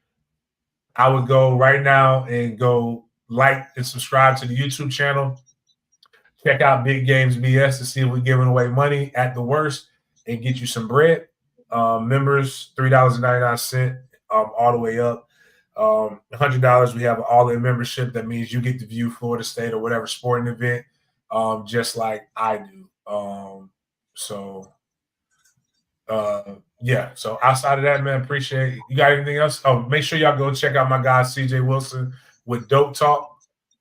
I would go right now and go like and subscribe to the YouTube channel. Check out Big Games BS to see if we're giving away money at the worst and get you some bread. Members, $3.99 all the way up. $100, we have an all-in membership. That means you get to view Florida State or whatever sporting event, just like I do. Yeah. So outside of that, man, appreciate it. You got anything else? Oh, make sure y'all go check out my guy CJ Wilson with Dope Talk.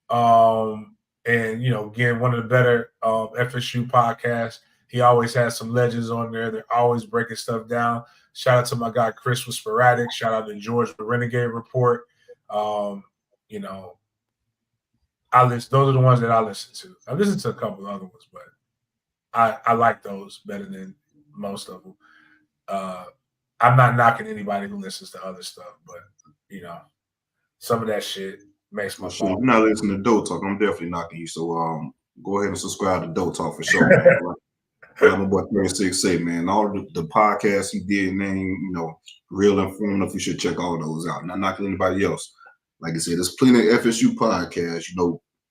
And again, one of the better FSU podcasts. He always has some legends on there. They're always breaking stuff down. Shout out to my guy Chris with Sporadic. Shout out to George with Renegade Report. Those are the ones that I listen to. I listen to a couple other ones, but I like those better than most of them. I'm not knocking anybody who listens to other stuff, but some of that shit makes my phone. I'm not listening to Dope Talk. I'm definitely knocking you. So go ahead and subscribe to Dope Talk for sure, man. Like my boy 36 say, man, all the podcasts he did name, real informative. You should check all those out. Not knocking anybody else. Like I said, there's plenty of FSU podcasts.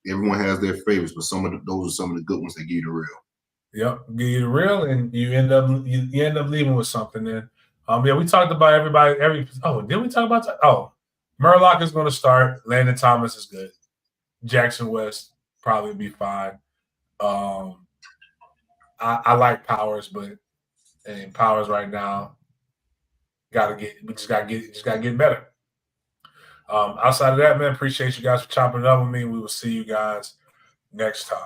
Everyone has their favorites, but those are some of the good ones that give you the real. Yep, give you the real, and you end up leaving with something. Then, we talked about everybody. Did we talk about that? Oh, Murlock is going to start. Landon Thomas is good. Jackson West probably be fine. I like Powers, but Powers right now we just gotta get better. Outside of that, man, appreciate you guys for chopping it up with me. We will see you guys next time.